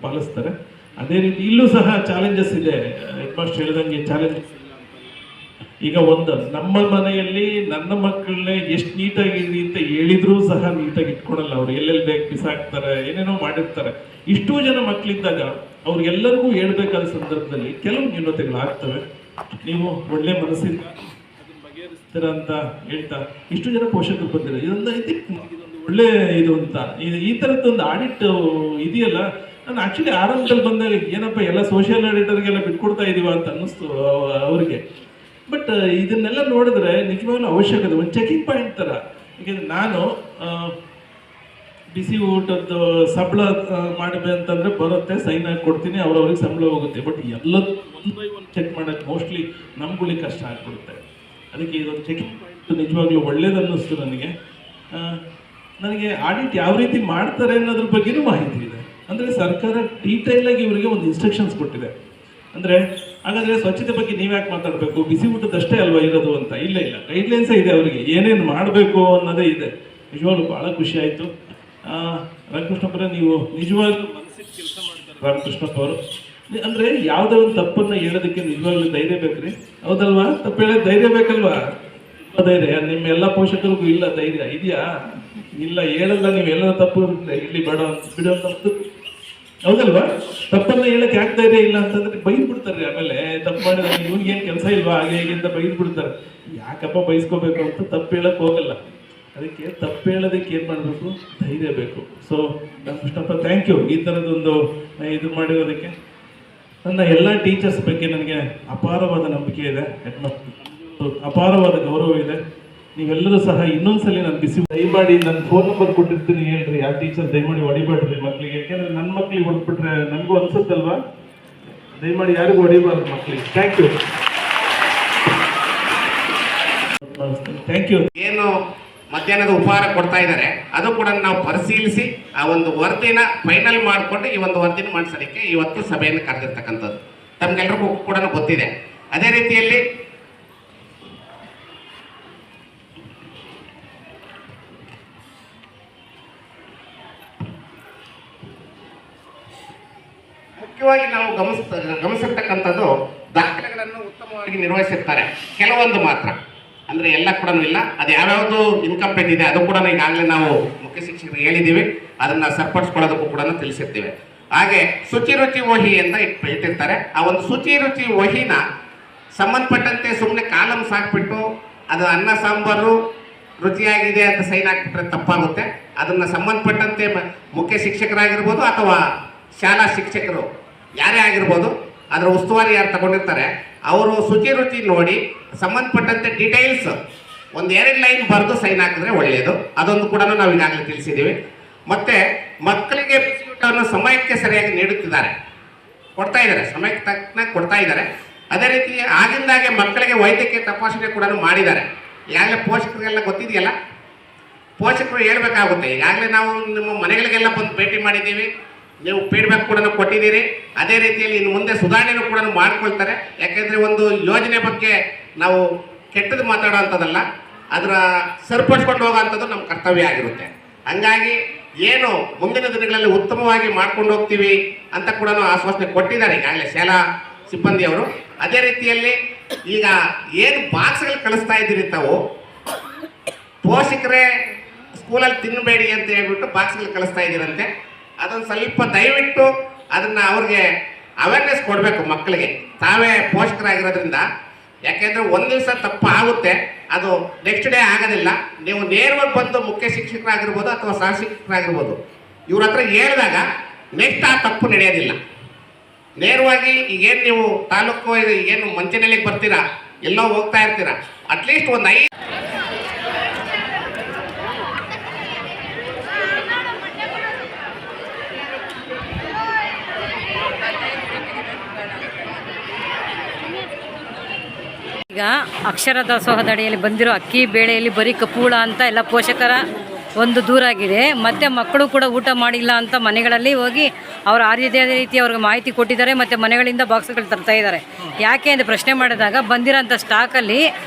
ಪಾಲಿಸ್ತಾರೆ. ಅದೇ ರೀತಿ ಇಲ್ಲೂ ಸಹ ಚಾಲೆಂಜಸ್ ಇದೆ. ಹೆಡ್ ಮಾಸ್ಟರ್ ಹೇಳಿದಂಗೆ ಚಾಲೆಂಜಸ್. ಈಗ ನಮ್ಮ ಮನೆಯಲ್ಲಿ ನನ್ನ ಮಕ್ಕಳನ್ನೇ ಎಷ್ಟು ನೀಟಾಗಿರಿ ಅಂತ ಹೇಳಿದ್ರೂ ಸಹ ನೀಟಾಗಿ ಇಟ್ಕೊಳಲ್ಲ. ಅವ್ರು ಎಲ್ಲೆಲ್ಲಿ ಬೇಕು ಬಿಸಾಕ್ತಾರೆ, ಏನೇನೋ ಮಾಡಿರ್ತಾರೆ. ಇಷ್ಟೂ ಜನ ಮಕ್ಕಳಿದ್ದಾಗ ಅವ್ರಿಗೆಲ್ಲರಿಗೂ ಹೇಳ್ಬೇಕಾದ ಸಂದರ್ಭದಲ್ಲಿ ಕೆಲವು ನ್ಯೂನತೆಗಳಾಗ್ತವೆ. ನೀವು ಒಳ್ಳೆ ಮನಸ್ಸಿಂದ ಬಗೆಹರಿಸ್ತೀರ ಅಂತ ಹೇಳ್ತಾ ಇಷ್ಟು ಜನ ಪೋಷಕರು ಬಂದಿರೋ ಇದೊಂದು ಒಳ್ಳೆ ಇದು ಅಂತ. ಈ ಥರದ್ದೊಂದು ಆಡಿಟ್ ಇದೆಯಲ್ಲ, ನಾನು ಆ್ಯಕ್ಚುಲಿ ಆರಂಭದಲ್ಲಿ ಬಂದಾಗ ಏನಪ್ಪ ಎಲ್ಲ ಸೋಷಿಯಲ್ ಆಡಿಟರ್ಗೆಲ್ಲ ಬಿಟ್ಕೊಡ್ತಾ ಇದೀವ ಅಂತ ಅನ್ನಿಸ್ತು ಅವರಿಗೆ. ಬಟ್ ಇದನ್ನೆಲ್ಲ ನೋಡಿದ್ರೆ ನಿಜವಾಗ್ಲೂ ಅವಶ್ಯಕತೆ, ಒಂದು ಚೆಕಿಂಗ್ ಪಾಯಿಂಟ್ ಥರ. ಯಾಕೆಂದರೆ ನಾನು ಬಿಸಿ ಊಟದ್ದು ಸಂಬಳ ಮಾಡಬೇಕಂತಂದರೆ ಬರುತ್ತೆ, ಸೈನ್ ಹಾಕಿ ಕೊಡ್ತೀನಿ, ಅವ್ರವ್ರಿಗೆ ಸಂಬಳ ಹೋಗುತ್ತೆ. ಬಟ್ ಎಲ್ಲ ಒನ್ ಬೈ ಒನ್ ಚೆಕ್ ಮಾಡೋಕ್ಕೆ ಮೋಸ್ಟ್ಲಿ ನಮ್ಗಳಿಗೆ ಕಷ್ಟ ಆಗ್ಬಿಡುತ್ತೆ. ಅದಕ್ಕೆ ಇದೊಂದು ಚೆಕಿಂಗ್ ಪಾಯಿಂಟ್ ನಿಜವಾಗ್ಲೂ ಒಳ್ಳೇದು ಅನ್ನಿಸ್ತು ನನಗೆ. ಆಡಿಟ್ ಯಾವ ರೀತಿ ಮಾಡ್ತಾರೆ ಅನ್ನೋದ್ರ ಬಗ್ಗೆನೂ ಮಾಹಿತಿ ಇದೆ. ಅಂದರೆ ಸರ್ಕಾರ ಡೀಟೈಲಾಗಿ ಇವರಿಗೆ ಒಂದು ಇನ್ಸ್ಟ್ರಕ್ಷನ್ಸ್ ಕೊಟ್ಟಿದೆ. ಅಂದರೆ ಹಾಗಾದರೆ ಸ್ವಚ್ಛತೆ ಬಗ್ಗೆ ನೀವು ಯಾಕೆ ಮಾತಾಡಬೇಕು, ಬಿಸಿ ಊಟದಷ್ಟೇ ಅಲ್ವಾ ಇರೋದು ಅಂತ? ಇಲ್ಲ, ಗೈಡ್ಲೈನ್ಸೇ ಇದೆ ಅವರಿಗೆ, ಏನೇನು ಮಾಡಬೇಕು ಅನ್ನೋದೇ ಇದೆ. ನಿಜವಾಗ್ಲೂ ಭಾಳ ಖುಷಿ ಆಯಿತು. ರಾಮಕೃಷ್ಣಪ್ಪರ, ನೀವು ನಿಜವಾಗ್ಲೂ ಮನಸ್ಸಿಗೆ ಕೆಲಸ ಮಾಡ್ತಾರೆ ರಾಮಕೃಷ್ಣಪ್ಪ ಅವರು. ಅಂದರೆ ಯಾವುದೇ ಒಂದು ತಪ್ಪನ್ನು ಹೇಳೋದಕ್ಕೆ ನಿಜವಾಗ್ಲೂ ಧೈರ್ಯ ಬೇಕ್ರಿ, ಹೌದಲ್ವಾ? ತಪ್ಪು ಹೇಳೋದು ಧೈರ್ಯ ಬೇಕಲ್ವಾ? ಧೈರ್ಯ ನಿಮ್ಮ ಎಲ್ಲ ಪೋಷಕರಿಗೂ ಇಲ್ಲ ಧೈರ್ಯ ಇದೆಯಾ? ಇಲ್ಲ, ಹೇಳಲ್ಲ. ನೀವೆಲ್ಲ ತಪ್ಪು ಇಲ್ಲಿ ಬಿಡೋ ಅಂತ, ಹೌದಲ್ವಾ? ತಪ್ಪನ್ನ ಹೇಳಕ್ಕೆ ಯಾಕೆ ಧೈರ್ಯ ಇಲ್ಲ ಅಂತಂದ್ರೆ ಬೈದ್ ಬಿಡ್ತಾರೆ. ಆಮೇಲೆ ತಪ್ಪು ಮಾಡಿದ್ರೆ ಇವ್ನಿಗೇನು ಕೆಲಸ ಇಲ್ವಾ ಹಾಗೆ ಹೇಗೆ ಅಂತ ಬೈದ್ ಬಿಡ್ತಾರೆ. ಯಾಕಪ್ಪ ಬೈಸ್ಕೋಬೇಕು ಅಂತ ತಪ್ಪು ಹೇಳಕ್ ಹೋಗಲ್ಲ. ಅದಕ್ಕೆ ತಪ್ಪು ಹೇಳೋದಕ್ಕೆ ಏನು ಮಾಡಬೇಕು? ಧೈರ್ಯ ಬೇಕು. ಸೊ ರಾಮಕೃಷ್ಣಪ್ಪ, ಥ್ಯಾಂಕ್ ಯು ಈ ಥರದೊಂದು ಇದು ಮಾಡಿರೋದಕ್ಕೆ. ನನ್ನ ಎಲ್ಲ ಟೀಚರ್ಸ್ ಬಗ್ಗೆ ನನಗೆ ಅಪಾರವಾದ ನಂಬಿಕೆ ಇದೆ, ಅಪಾರವಾದ ಗೌರವ ಇದೆ. ನೀವೆಲ್ಲರೂ ಸಹ ಇನ್ನೊಂದ್ಸಲಿ ನಾನು ದಯಮಾಡಿ ನನ್ನ ಫೋನ್ ನಂಬರ್ ಕೊಟ್ಟಿರ್ತೀನಿ, ಹೇಳ್ರಿ ಯಾವ ಟೀಚರ್ ದಯಮಾಡಿ ಹೊಡಿಬೇಡ್ರಿ ಮಕ್ಕಳಿಗೆ. ಯಾಕೆಂದ್ರೆ ನನ್ನ ಮಕ್ಕಳಿಗೆ ಹೊಡ್ಬಿಟ್ರೆ ನನಗೂ ಅನ್ಸುತ್ತಲ್ವಾ, ದಯಮಾಡಿ ಯಾರಿಗೂ ಹೊಡಿಬಾರ್ದು ಮಕ್ಕಳಿಗೆ. Thank you. Thank you. ಏನು ಮಧ್ಯಾಹ್ನದ ಉಪಹಾರ ಕೊಡ್ತಾ ಇದ್ದಾರೆ ಅದು ಕೂಡ ನಾವು ಪರಿಶೀಲಿಸಿ ಆ ಒಂದು ವರದಿನ ಫೈನಲ್ ಮಾಡಿಕೊಂಡು ಈ ಒಂದು ವರದಿನ ಮಾಡಿಸೋದಕ್ಕೆ ಇವತ್ತು ಸಭೆಯನ್ನು ಕರೆದಿರ್ತಕ್ಕಂಥದ್ದು ತಮ್ಗೆಲ್ರಿಗೂ ಕೂಡ ಗೊತ್ತಿದೆ. ಅದೇ ರೀತಿಯಲ್ಲಿ ಮುಖ್ಯವಾಗಿ ನಾವು ಗಮನಿಸಿರ್ತಕ್ಕಂಥದ್ದು ದಾಖಲೆಗಳನ್ನು ಉತ್ತಮವಾಗಿ ನಿರ್ವಹಿಸಿರ್ತಾರೆ, ಕೆಲವೊಂದು ಮಾತ್ರ, ಅಂದರೆ ಎಲ್ಲ ಕೂಡ ಇಲ್ಲ. ಅದು ಯಾವ್ಯಾವುದು ಇನ್ಕಂಪ್ಲೀಟ್ ಇದೆ ಅದು ಕೂಡ ಈಗಾಗಲೇ ನಾವು ಮುಖ್ಯ ಶಿಕ್ಷಕರಿಗೆ ಹೇಳಿದ್ದೀವಿ, ಅದನ್ನು ಸರಿಪಡಿಸ್ಕೊಳ್ಳೋದಕ್ಕೂ ಕೂಡ ತಿಳಿಸಿರ್ತೀವಿ. ಹಾಗೆ ಶುಚಿ ರುಚಿ ವಹಿ ಅಂತ ಇಟ್ಟಿರ್ತಾರೆ. ಆ ಒಂದು ಶುಚಿ ರುಚಿ ವಹಿನ ಸಂಬಂಧಪಟ್ಟಂತೆ ಸುಮ್ಮನೆ ಕಾಲಮ್ಸ್ ಹಾಕ್ಬಿಟ್ಟು ಅದು ಅನ್ನ ಸಾಂಬಾರು ರುಚಿಯಾಗಿದೆ ಅಂತ ಸೈನ್ ಹಾಕ್ಬಿಟ್ರೆ ತಪ್ಪಾಗುತ್ತೆ. ಅದನ್ನು ಸಂಬಂಧಪಟ್ಟಂತೆ ಮುಖ್ಯ ಶಿಕ್ಷಕರಾಗಿರ್ಬೋದು ಅಥವಾ ಶಾಲಾ ಶಿಕ್ಷಕರು ಯಾರೇ ಆಗಿರ್ಬೋದು, ಅದರ ಉಸ್ತುವಾರಿ ಯಾರು ತಗೊಂಡಿರ್ತಾರೆ ಅವರು ಶುಚಿ ರುಚಿ ನೋಡಿ ಸಂಬಂಧಪಟ್ಟಂತೆ ಡೀಟೇಲ್ಸ್ ಒಂದು 2 ಲೈನ್ ಬರೆದು ಸೈನ್ ಹಾಕಿದ್ರೆ ಒಳ್ಳೆಯದು. ಅದೊಂದು ಕೂಡ ನಾವು ಈಗಾಗಲೇ ತಿಳಿಸಿದ್ದೀವಿ. ಮತ್ತು ಮಕ್ಕಳಿಗೆ ಬಿಸಿಯೂಟವನ್ನು ಸಮಯಕ್ಕೆ ಸರಿಯಾಗಿ ನೀಡುತ್ತಿದ್ದಾರೆ, ಕೊಡ್ತಾ ಇದ್ದಾರೆ, ಸಮಯಕ್ಕೆ ತಕ್ಕನಾಗಿ ಕೊಡ್ತಾ ಇದ್ದಾರೆ. ಅದೇ ರೀತಿ ಆಗಿಂದಾಗೆ ಮಕ್ಕಳಿಗೆ ವೈದ್ಯಕೀಯ ತಪಾಸಣೆ ಕೂಡ ಮಾಡಿದ್ದಾರೆ. ಈಗಾಗಲೇ ಪೋಷಕರಿಗೆಲ್ಲ ಗೊತ್ತಿದೆಯಲ್ಲ, ಪೋಷಕರು ಹೇಳ್ಬೇಕಾಗುತ್ತೆ. ಈಗಾಗಲೇ ನಾವು ನಿಮ್ಮ ಮನೆಗಳಿಗೆಲ್ಲ ಬಂದು ಭೇಟಿ ಮಾಡಿದ್ದೀವಿ, ನೀವು ಫೀಡ್ಬ್ಯಾಕ್ ಕೂಡ ಕೊಟ್ಟಿದ್ದೀರಿ. ಅದೇ ರೀತಿಯಲ್ಲಿ ಇನ್ನು ಮುಂದೆ ಸುಧಾರಣೆನೂ ಕೂಡ ಮಾಡ್ಕೊಳ್ತಾರೆ. ಯಾಕೆಂದರೆ ಒಂದು ಯೋಜನೆ ಬಗ್ಗೆ ನಾವು ಕೆಟ್ಟದ್ದು ಮಾತಾಡೋವಂಥದ್ದಲ್ಲ, ಅದರ ಸರಿಪಡಿಸ್ಕೊಂಡು ಹೋಗೋವಂಥದ್ದು ನಮ್ಮ ಕರ್ತವ್ಯ ಆಗಿರುತ್ತೆ. ಹಂಗಾಗಿ ಏನು ಮುಂದಿನ ದಿನಗಳಲ್ಲಿ ಉತ್ತಮವಾಗಿ ಮಾಡ್ಕೊಂಡು ಹೋಗ್ತೀವಿ ಅಂತ ಕೂಡ ಆಶ್ವಾಸನೆ ಕೊಟ್ಟಿದ್ದಾರೆ ಈಗಾಗಲೇ ಶಾಲಾ ಸಿಬ್ಬಂದಿಯವರು. ಅದೇ ರೀತಿಯಲ್ಲಿ ಈಗ ಏನು ಬಾಕ್ಸ್ಗಳು ಕಳಿಸ್ತಾ ಇದ್ದೀರಿ ತಾವು, ಪೋಷಕರೇ ಸ್ಕೂಲಲ್ಲಿ ತಿನ್ನಬೇಡಿ ಅಂತ ಹೇಳ್ಬಿಟ್ಟು ಬಾಕ್ಸ್ಗಳು ಕಳಿಸ್ತಾ ಇದ್ದೀರಂತೆ. ಅದೊಂದು ಸ್ವಲ್ಪ ದಯವಿಟ್ಟು ಅದನ್ನು ಅವ್ರಿಗೆ ಅವೇರ್ನೆಸ್ ಕೊಡಬೇಕು ಮಕ್ಕಳಿಗೆ, ತಾವೇ ಪೋಷಕರಾಗಿರೋದ್ರಿಂದ. ಯಾಕೆಂದರೆ ಒಂದು ದಿವಸ ತಪ್ಪು ಆಗುತ್ತೆ, ಅದು ನೆಕ್ಸ್ಟ್ ಡೇ ಆಗೋದಿಲ್ಲ. ನೀವು ನೇರವಾಗಿ ಬಂದು ಮುಖ್ಯ ಶಿಕ್ಷಕರಾಗಿರ್ಬೋದು ಅಥವಾ ಸಹ ಶಿಕ್ಷಕರಾಗಿರ್ಬೋದು ಇವ್ರ ಹತ್ರ ಹೇಳಿದಾಗ ನೆಕ್ಸ್ಟ್ ಆ ತಪ್ಪು ನಡೆಯೋದಿಲ್ಲ. ನೇರವಾಗಿ ಈಗೇನು ನೀವು ತಾಲೂಕು ಏನು ಮಂಚನಹಳ್ಳಿಗೆ ಬರ್ತೀರಾ, ಎಲ್ಲೋ ಹೋಗ್ತಾ ಇರ್ತೀರಾ, ಅಟ್ಲೀಸ್ಟ್ ಒಂದು 5 ಈಗ ಅಕ್ಷರ ದಾಸೋಹದ ಅಡಿಯಲ್ಲಿ ಬಂದಿರೋ ಅಕ್ಕಿ ಬೇಳೆಯಲ್ಲಿ ಬರೀ ಕಪ್ಪುಳ ಅಂತ ಎಲ್ಲ ಪೋಷಕರ ಒಂದು ದೂರಾಗಿದೆ. ಮತ್ತು ಮಕ್ಕಳು ಕೂಡ ಊಟ ಮಾಡಿಲ್ಲ ಅಂತ ಮನೆಗಳಲ್ಲಿ ಹೋಗಿ ಅವರು ಆ ರೀತಿ ಅವ್ರಿಗೆ ಮಾಹಿತಿ ಕೊಟ್ಟಿದ್ದಾರೆ. ಮತ್ತು ಮನೆಗಳಿಂದ ಬಾಕ್ಸ್ಗಳು ತರ್ತಾ ಇದ್ದಾರೆ. ಯಾಕೆ ಅಂತ ಪ್ರಶ್ನೆ ಮಾಡಿದಾಗ ಬಂದಿರೋಂಥ ಸ್ಟಾಕಲ್ಲಿ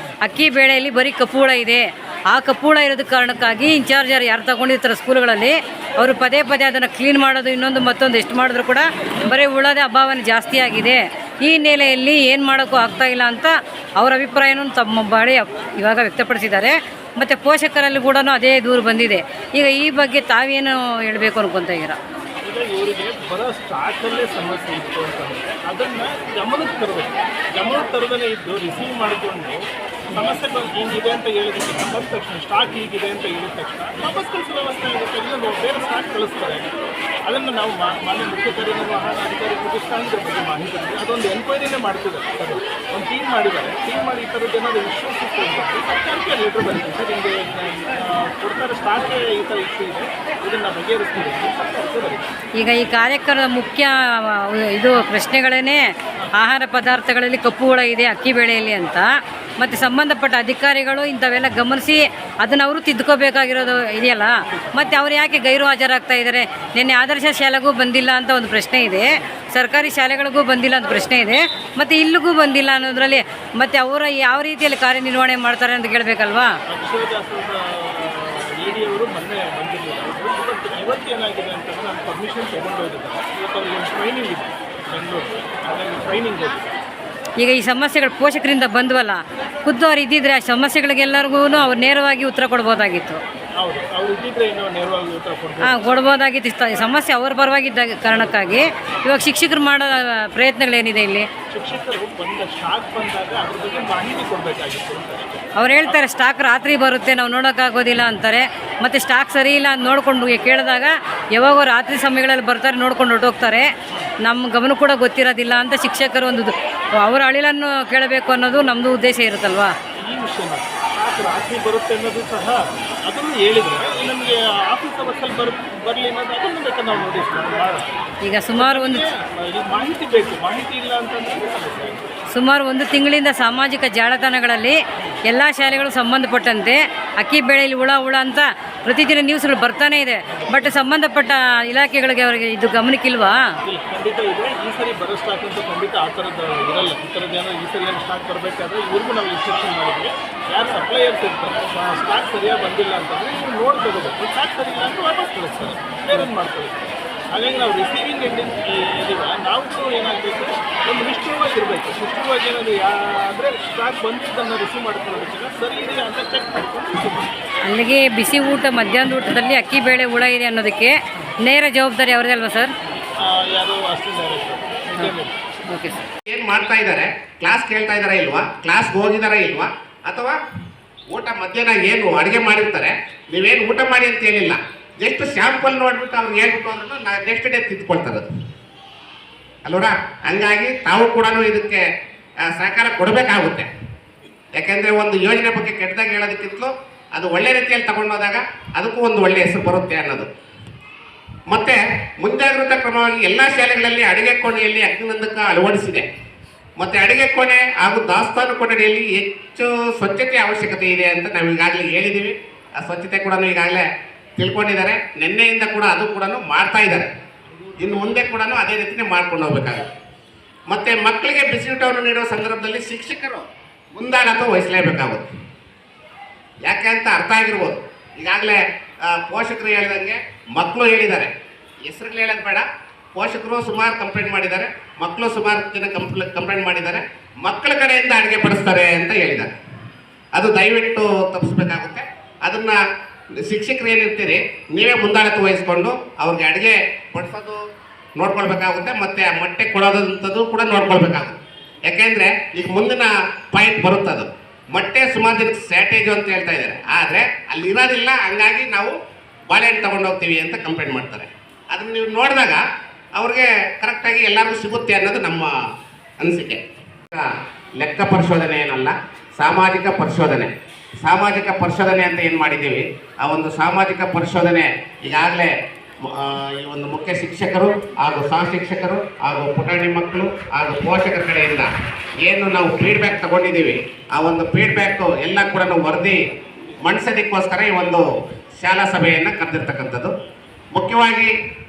ಅಕ್ಕಿ ಬೇಳೆಯಲ್ಲಿ ಬರೀ ಕಪ್ಪುಳ ಇದೆ. ಆ ಕಪ್ಪುಳ ಇರೋದ ಕಾರಣಕ್ಕಾಗಿ ಇನ್ಚಾರ್ಜರ್ ಯಾರು ತಗೊಂಡಿರ್ತಾರೆ ಸ್ಕೂಲ್ಗಳಲ್ಲಿ ಅವರು ಪದೇ ಪದೇ ಅದನ್ನು ಕ್ಲೀನ್ ಮಾಡೋದು ಇನ್ನೊಂದು ಮತ್ತೊಂದು ಎಷ್ಟು ಮಾಡಿದ್ರು ಕೂಡ ಬರೀ ಉಳದ ಅಭಾವನೆ ಜಾಸ್ತಿ ಆಗಿದೆ. ಈ ಹಿನ್ನೆಲೆಯಲ್ಲಿ ಏನು ಮಾಡೋಕ್ಕೂ ಆಗ್ತಾಯಿಲ್ಲ ಅಂತ ಅವರ ಅಭಿಪ್ರಾಯನೂ ತಮ್ಮ ಬಾಡಿ ಇವಾಗ ವ್ಯಕ್ತಪಡಿಸಿದ್ದಾರೆ. ಮತ್ತು ಪೋಷಕರಲ್ಲಿ ಕೂಡ ಅದೇ ದೂರು ಬಂದಿದೆ. ಈಗ ಈ ಬಗ್ಗೆ ತಾವೇನು ಹೇಳಬೇಕು ಅನ್ಕೊತ ಇದ್ದೀರಾ? ಈಗ ಇವರಿಗೆ ಬರೋ ಸ್ಟಾಕಲ್ಲೇ ಸಮಸ್ಯೆ ಇತ್ತು ಅಂತಂದರೆ ಅದನ್ನು ಗಮನಕ್ಕೆ ತರದೇ ಇದ್ದು ರಿಸೀವ್ ಮಾಡಿಕೊಂಡು ಸಮಸ್ಯೆಗಳು ಹೀಗಿದೆ ಅಂತ ಹೇಳಿದಕ್ಕೆ ಬಂದ ತಕ್ಷಣ ಸ್ಟಾಕ್ ಹೀಗಿದೆ ಅಂತ ಹೇಳಿದ ತಕ್ಷಣ ವಾಪಸ್ ಕಳಿಸೋ ವ್ಯವಸ್ಥೆ ಆಗುತ್ತೆ. ಇಲ್ಲ ಬೇರೆ ಸ್ಟಾಕ್ ಕಳಿಸ್ತಾರೆ. ಅದನ್ನು ನಾವು ಮಾನ್ಯ ಮುಖ್ಯ ಕಾರ್ಯನಿರ್ವಹಣಾಧಿಕಾರಿ ಪ್ರತಿಷ್ಠಾನದ ಬಗ್ಗೆ ಮಾಹಿತಿ ಅದೊಂದು ಎನ್ಕ್ವೈರಿನೇ ಮಾಡ್ತಿದ್ದಾರೆ. ಸರ್ ಒಂದು ಟೀಮ್ ಮಾಡಿದ್ದಾರೆ. ಟೀಮ್ ಮಾಡಿ ಈ ಥರದ್ದು ಏನಾದರೂ ಇಶ್ಯೂಸ್ ಇತ್ತು ಅಂತಂದರೆ ಸರ್ಕಾರಕ್ಕೆ ಲೆಟ್ರ್ ಬರುತ್ತೆ. ಸರ್ ಹಿಂಗೆ ಕೊಡ್ತಾರೆ ಸ್ಟಾಕೇ ಈ ಥರ ಇಶ್ಯೂ ಇದೆ, ಇದನ್ನು ಬಗೆಹರಿಸ್ತೀವಿ ಸರ್ಕಾರಕ್ಕೆ ಬರುತ್ತೆ. ಈಗ ಈ ಕಾರ್ಯಕ್ರಮದ ಮುಖ್ಯ ಇದು ಪ್ರಶ್ನೆಗಳೇ ಆಹಾರ ಪದಾರ್ಥಗಳಲ್ಲಿ ಕಪ್ಪು ಹುಳ ಇದೆ ಅಕ್ಕಿ ಬೇಳೆಯಲ್ಲಿ ಅಂತ. ಮತ್ತು ಸಂಬಂಧಪಟ್ಟ ಅಧಿಕಾರಿಗಳು ಇಂಥವೆಲ್ಲ ಗಮನಿಸಿ ಅದನ್ನು ಅವರು ತಿದ್ದುಕೋಬೇಕಾಗಿರೋದು ಇದೆಯಲ್ಲ. ಮತ್ತು ಅವ್ರು ಯಾಕೆ ಗೈರು ಹಾಜರಾಗ್ತಾ ಇದ್ದಾರೆ? ನಿನ್ನೆ ಆದರ್ಶ ಶಾಲೆಗೂ ಬಂದಿಲ್ಲ ಅಂತ ಒಂದು ಪ್ರಶ್ನೆ ಇದೆ, ಸರ್ಕಾರಿ ಶಾಲೆಗಳಿಗೂ ಬಂದಿಲ್ಲ ಅಂತ ಪ್ರಶ್ನೆ ಇದೆ, ಮತ್ತು ಇಲ್ಲಿಗೂ ಬಂದಿಲ್ಲ ಅನ್ನೋದ್ರಲ್ಲಿ ಮತ್ತು ಅವರು ಯಾವ ರೀತಿಯಲ್ಲಿ ಕಾರ್ಯನಿರ್ವಹಣೆ ಮಾಡ್ತಾರೆ ಅಂತ ಕೇಳಬೇಕಲ್ವಾ? ಅವರು ಮೊನ್ನೆ ಬಂದಿರಲಿಲ್ಲ. ಇವತ್ತು ಏನಾಗಿದೆ ಅಂತಂದರೆ ನಾನು ಪರ್ಮಿಷನ್ ತೊಗೊಂಡೋಗಿದ್ದಾರೆ. ಇವತ್ತು ಅವ್ರಿಗೆ ಟ್ರೈನಿಂಗ್ ಇದೆ ಬೆಂಗಳೂರು, ಹಾಗಾಗಿ ಟ್ರೈನಿಂಗ್ ಹೋಗಿದೆ. ಈಗ ಈ ಸಮಸ್ಯೆಗಳು ಪೋಷಕರಿಂದ ಬಂದವಲ್ಲ, ಖುದ್ದು ಅವ್ರು ಇದ್ದಿದ್ರೆ ಆ ಸಮಸ್ಯೆಗಳಿಗೆಲ್ಲರಿಗೂ ಅವ್ರು ನೇರವಾಗಿ ಉತ್ತರ ಕೊಡ್ಬೋದಾಗಿತ್ತು. ಹೌದು, ಅವ್ರು ಇದ್ದಿದ್ರೆ ಏನೋ ನೇರವಾಗಿ ಊಟ ಕೊಡ್ಬೋದು. ಕೊಡ್ಬೋದಾಗಿತ್ತು. ಸಮಸ್ಯೆ ಅವ್ರ ಪರವಾಗಿದ್ದ ಕಾರಣಕ್ಕಾಗಿ ಇವಾಗ ಶಿಕ್ಷಕರು ಮಾಡೋ ಪ್ರಯತ್ನಗಳೇನಿದೆ ಇಲ್ಲಿ? ಶಿಕ್ಷಕರು ಸ್ಟಾಕ್ ಬಂದಾಗ ಅದ್ರ ಬಗ್ಗೆ ಮಾಹಿತಿ ಕೊಡಬೇಕಾಗಿತ್ತು ಅಂತ ಅಷ್ಟೇ. ಅವ್ರು ಹೇಳ್ತಾರೆ ಸ್ಟಾಕ್ ರಾತ್ರಿ ಬರುತ್ತೆ, ನಾವು ನೋಡೋಕ್ಕಾಗೋದಿಲ್ಲ ಅಂತಾರೆ. ಮತ್ತು ಸ್ಟಾಕ್ ಸರಿ ಇಲ್ಲ ಅಂತ ನೋಡಿಕೊಂಡು ಕೇಳಿದಾಗ ಯಾವಾಗೋ ರಾತ್ರಿ ಸಮಯಗಳಲ್ಲಿ ಬರ್ತಾರೆ, ನೋಡ್ಕೊಂಡು ಹೊರಟೋಗ್ತಾರೆ. ನಮ್ಮ ಗಮನ ಕೂಡ ಗೊತ್ತಿರೋದಿಲ್ಲ ಅಂತ ಶಿಕ್ಷಕರು ಅವರ ಅಳಿಲನ್ನು ಕೇಳಬೇಕು ಅನ್ನೋದು ನಮ್ಮದು ಉದ್ದೇಶ ಇರುತ್ತಲ್ವಾ. ಈ ವಿಷಯನ ಸ್ಟಾಕ್ ರಾತ್ರಿ ಬರುತ್ತೆ ಅನ್ನೋದು ಸಹ ಅದನ್ನು ಹೇಳಿದರೆ ನಮಗೆ ಆಫೀಸ್ ಅವರ್ಸಲ್ಲಿ ಬರಲಿ ಅನ್ನೋದು ಅದನ್ನು ಬೇಕಾದ್ರೆ ನಾವು ನೋಟಿಸ್ ಈಗ ಸುಮಾರು ಮಾಹಿತಿ ಬೇಕು. ಮಾಹಿತಿ ಇಲ್ಲ ಅಂತಂದರೆ ಸಮಸ್ಯೆ. ಸುಮಾರು 1 ತಿಂಗಳಿಂದ ಸಾಮಾಜಿಕ ಜಾಲತಾಣಗಳಲ್ಲಿ ಎಲ್ಲ ಶಾಲೆಗಳು ಸಂಬಂಧಪಟ್ಟಂತೆ ಅಕ್ಕಿ ಬೆಳೆಯಲ್ಲಿ ಹುಳ ಅಂತ ಪ್ರತಿದಿನ ನ್ಯೂಸ್ಗಳು ಬರ್ತಾನೆ ಇದೆ. ಬಟ್ ಸಂಬಂಧಪಟ್ಟ ಇಲಾಖೆಗಳಿಗೆ ಅವರಿಗೆ ಇದು ಗಮನಕ್ಕಿಲ್ವಾ? ಖಂಡಿತ ಇದೆ. ಈ ಸರಿ ಬರೋ ಸ್ಟಾಕ್ ಅಂತೂ ಖಂಡಿತ ಆ ಥರದ್ದು ಇರಲ್ಲ. ಈ ಥರದ್ದು ಏನೋ ಈ ಸರಿ ಏನು ಸ್ಟಾಕ್ ಬರಬೇಕಾದ್ರೆ ಇವ್ರಿಗೂ ನಾವು ಇನ್ಸ್ಟ್ರಕ್ಷನ್ ಮಾಡಿದ್ವಿ. ಯಾರು ಸಪ್ಲೈಯರ್ಸ್ ಇರ್ತಾರೆ ಸ್ಟಾಕ್ ಸರಿಯಾಗಿ ಬಂದಿಲ್ಲ ಅಂತಂದರೆ ಇವ್ರು ನೋಡ್ಕೋಬೇಕು. ಸ್ಟಾಕ್ ಸರಿ ಇಲ್ಲ ಅಂತ ವಾಪಸ್ ಕಳಿಸ್ತಾರೆ, ಬೇರೇನು ಮಾಡ್ತಾರೆ. ಹಾಗಾಗಿ ನಾವು ರಿಸೀವಿಂಗ್ ಎಂಡಿಂಗ್ ಇದೀವ, ನಾವು ಏನಾಗಬೇಕು ಒಂದು ನಿಷ್ಠುರವಾಗಿರಬೇಕು. ನಿಷ್ಠುರವಾಗಿ ಏನಾದರೂ ಅಂದರೆ ಸ್ಟಾಕ್ ಬಂದಿದ್ದನ್ನು ರಿಸೀವ್ ಮಾಡ್ಕೊಳ್ಳೋದಕ್ಕಿಂತ ಸರಿ ಇದೆಯಾ ಅಂತ ಚೆಕ್ ಮಾಡ್ಕೊಂಡು ರಿಸೀವ್ ಮಾಡಿ. ಅಲ್ಲಿಗೆ ಬಿಸಿ ಊಟ, ಮಧ್ಯಾಹ್ನದ ಊಟದಲ್ಲಿ ಅಕ್ಕಿ ಬೇಳೆ ಹುಳ ಇದೆ ಅನ್ನೋದಕ್ಕೆ ನೇರ ಜವಾಬ್ದಾರಿ ಅವರದೇ ಅಲ್ವಾ ಸರ್? ಯಾರು ಅಸಿಸ್ಟೆಂಟ್ ಡೈರೆಕ್ಟರ್. Okay sir. ಏನು ಮಾಡ್ತಾ ಇದ್ದಾರೆ, ಕ್ಲಾಸ್ ಕೇಳ್ತಾ ಇದ್ದಾರಾ ಇಲ್ವಾ, ಕ್ಲಾಸ್ಗೆ ಹೋಗಿದಾರಾ ಇಲ್ವಾ, ಅಥವಾ ಊಟ ಮಧ್ಯಾಹ್ನ ಏನು ಅಡುಗೆ ಮಾಡಿರ್ತಾರೆ ನೀವೇನು ಊಟ ಮಾಡಿ ಅಂತ ಹೇಳಿಲ್ಲ, ಜಸ್ಟ್ ಸ್ಯಾಂಪಲ್ ನೋಡ್ಬಿಟ್ಟು ಅವ್ರಿಗೆ ಹೇಳ್ಬಿಟ್ಟು ಅಂದ್ರೂ ನೆಕ್ಸ್ಟ್ ಡೇ ತಿದ್ಕೊಳ್ತಾರೆ ಅದು ಅಲ್ವರಾ. ಹಂಗಾಗಿ ತಾವು ಕೂಡ ಇದಕ್ಕೆ ಸಹಕಾರ ಕೊಡಬೇಕಾಗುತ್ತೆ. ಯಾಕೆಂದರೆ ಒಂದು ಯೋಜನೆ ಬಗ್ಗೆ ಕೆಟ್ಟದಾಗ ಹೇಳೋದಕ್ಕಿಂತಲೂ ಅದು ಒಳ್ಳೆ ರೀತಿಯಲ್ಲಿ ತಗೊಂಡೋದಾಗ ಅದಕ್ಕೂ ಒಂದು ಒಳ್ಳೆಯ ಹೆಸರು ಬರುತ್ತೆ ಅನ್ನೋದು. ಮತ್ತು ಮುಂಜಾಗ್ರತಾ ಕ್ರಮವಾಗಿ ಎಲ್ಲ ಶಾಲೆಗಳಲ್ಲಿ ಅಡುಗೆ ಕೋಣೆಯಲ್ಲಿ ಅಗ್ನಿನಂದಕ ಅಳವಡಿಸಿದೆ. ಮತ್ತು ಅಡುಗೆ ಕೋಣೆ ಹಾಗೂ ದಾಸ್ತಾನು ಕೊಠಡಿಯಲ್ಲಿ ಹೆಚ್ಚು ಸ್ವಚ್ಛತೆ ಅವಶ್ಯಕತೆ ಇದೆ ಅಂತ ನಾವು ಈಗಾಗಲೇ ಹೇಳಿದ್ದೀವಿ. ಆ ಸ್ವಚ್ಛತೆ ಕೂಡ ಈಗಾಗಲೇ ತಿಳ್ಕೊಂಡಿದ್ದಾರೆ. ನಿನ್ನೆಯಿಂದ ಕೂಡ ಅದು ಕೂಡ ಮಾಡ್ತಾ ಇದ್ದಾರೆ. ಇನ್ನು ಮುಂದೆ ಕೂಡ ಅದೇ ರೀತಿಯೇ ಮಾಡ್ಕೊಂಡು ಹೋಗ್ಬೇಕಾಗುತ್ತೆ. ಮತ್ತು ಮಕ್ಕಳಿಗೆ ಬಿಸಿಯೂಟವನ್ನು ನೀಡುವ ಸಂದರ್ಭದಲ್ಲಿ ಶಿಕ್ಷಕರು ಮುಂದಾಳತ್ವ ವಹಿಸಲೇಬೇಕಾಗುತ್ತೆ. ಯಾಕೆ ಅಂತ ಅರ್ಥ ಆಗಿರ್ಬೋದು. ಈಗಾಗಲೇ ಪೋಷಕರು ಹೇಳಿದಂಗೆ ಮಕ್ಕಳು ಹೇಳಿದ್ದಾರೆ, ಹೆಸರುಗಳು ಹೇಳೋದು ಬೇಡ, ಪೋಷಕರು ಸುಮಾರು ಕಂಪ್ಲೇಂಟ್ ಮಾಡಿದ್ದಾರೆ, ಮಕ್ಕಳು ಸುಮಾರು ಜನ ಕಂಪ್ಲೇಂಟ್ ಮಾಡಿದ್ದಾರೆ. ಮಕ್ಕಳ ಕಡೆಯಿಂದ ಅಡುಗೆ ಬಡಿಸ್ತಾರೆ ಅಂತ ಹೇಳಿದ್ದಾರೆ. ಅದು ದಯವಿಟ್ಟು ತಪ್ಪಿಸ್ಬೇಕಾಗುತ್ತೆ. ಅದನ್ನು ಶಿಕ್ಷಕರು ಏನಿರ್ತೀರಿ ನೀವೇ ಮುಂದಾಳತ್ವ ವಹಿಸ್ಕೊಂಡು ಅವ್ರಿಗೆ ಅಡುಗೆ ಬಡಿಸೋದು ನೋಡ್ಕೊಳ್ಬೇಕಾಗುತ್ತೆ. ಮತ್ತು ಆ ಮೊಟ್ಟೆ ಕೊಡೋದಂಥದ್ದು ಕೂಡ ನೋಡ್ಕೊಳ್ಬೇಕಾಗುತ್ತೆ. ಯಾಕೆಂದರೆ ಈಗ ಮುಂದಿನ ಪಾಯಿಂಟ್ ಬರುತ್ತದು, ಮೊಟ್ಟೆ ಸುಮಾರು ಜನಕ್ಕೆ ಸ್ಯಾಟೇಜು ಅಂತ ಹೇಳ್ತಾ ಇದ್ದಾರೆ, ಆದರೆ ಅಲ್ಲಿ ಇರೋದಿಲ್ಲ. ಹಂಗಾಗಿ ನಾವು ಬಾಳೆಹಣ್ಣು ತೊಗೊಂಡು ಹೋಗ್ತೀವಿ ಅಂತ ಕಂಪ್ಲೇಂಟ್ ಮಾಡ್ತಾರೆ. ಅದನ್ನು ನೀವು ನೋಡಿದಾಗ ಅವ್ರಿಗೆ ಕರೆಕ್ಟಾಗಿ ಎಲ್ಲರಿಗೂ ಸಿಗುತ್ತೆ ಅನ್ನೋದು ನಮ್ಮ ಅನಿಸಿಕೆ. ಲೆಕ್ಕ ಪರಿಶೋಧನೆ ಏನಲ್ಲ, ಸಾಮಾಜಿಕ ಪರಿಶೋಧನೆ. ಸಾಮಾಜಿಕ ಪರಿಶೋಧನೆ ಅಂತ ಏನು ಮಾಡಿದ್ದೀವಿ, ಆ ಒಂದು ಸಾಮಾಜಿಕ ಪರಿಶೋಧನೆ ಈಗಾಗಲೇ ಈ ಒಂದು ಮುಖ್ಯ ಶಿಕ್ಷಕರು ಹಾಗೂ ಸಹ ಶಿಕ್ಷಕರು ಹಾಗೂ ಪುಟಾಣಿ ಮಕ್ಕಳು ಹಾಗೂ ಪೋಷಕರ ಕಡೆಯಿಂದ ಏನು ನಾವು ಫೀಡ್ಬ್ಯಾಕ್ ತಗೊಂಡಿದ್ದೀವಿ, ಆ ಒಂದು ಫೀಡ್ಬ್ಯಾಕು ಎಲ್ಲ ಕೂಡ ವರದಿ ಮಂಡಿಸೋದಕ್ಕೋಸ್ಕರ ಈ ಒಂದು ಶಾಲಾ ಸಭೆಯನ್ನು ಕರೆದಿರ್ತಕ್ಕಂಥದ್ದು. ಮುಖ್ಯವಾಗಿ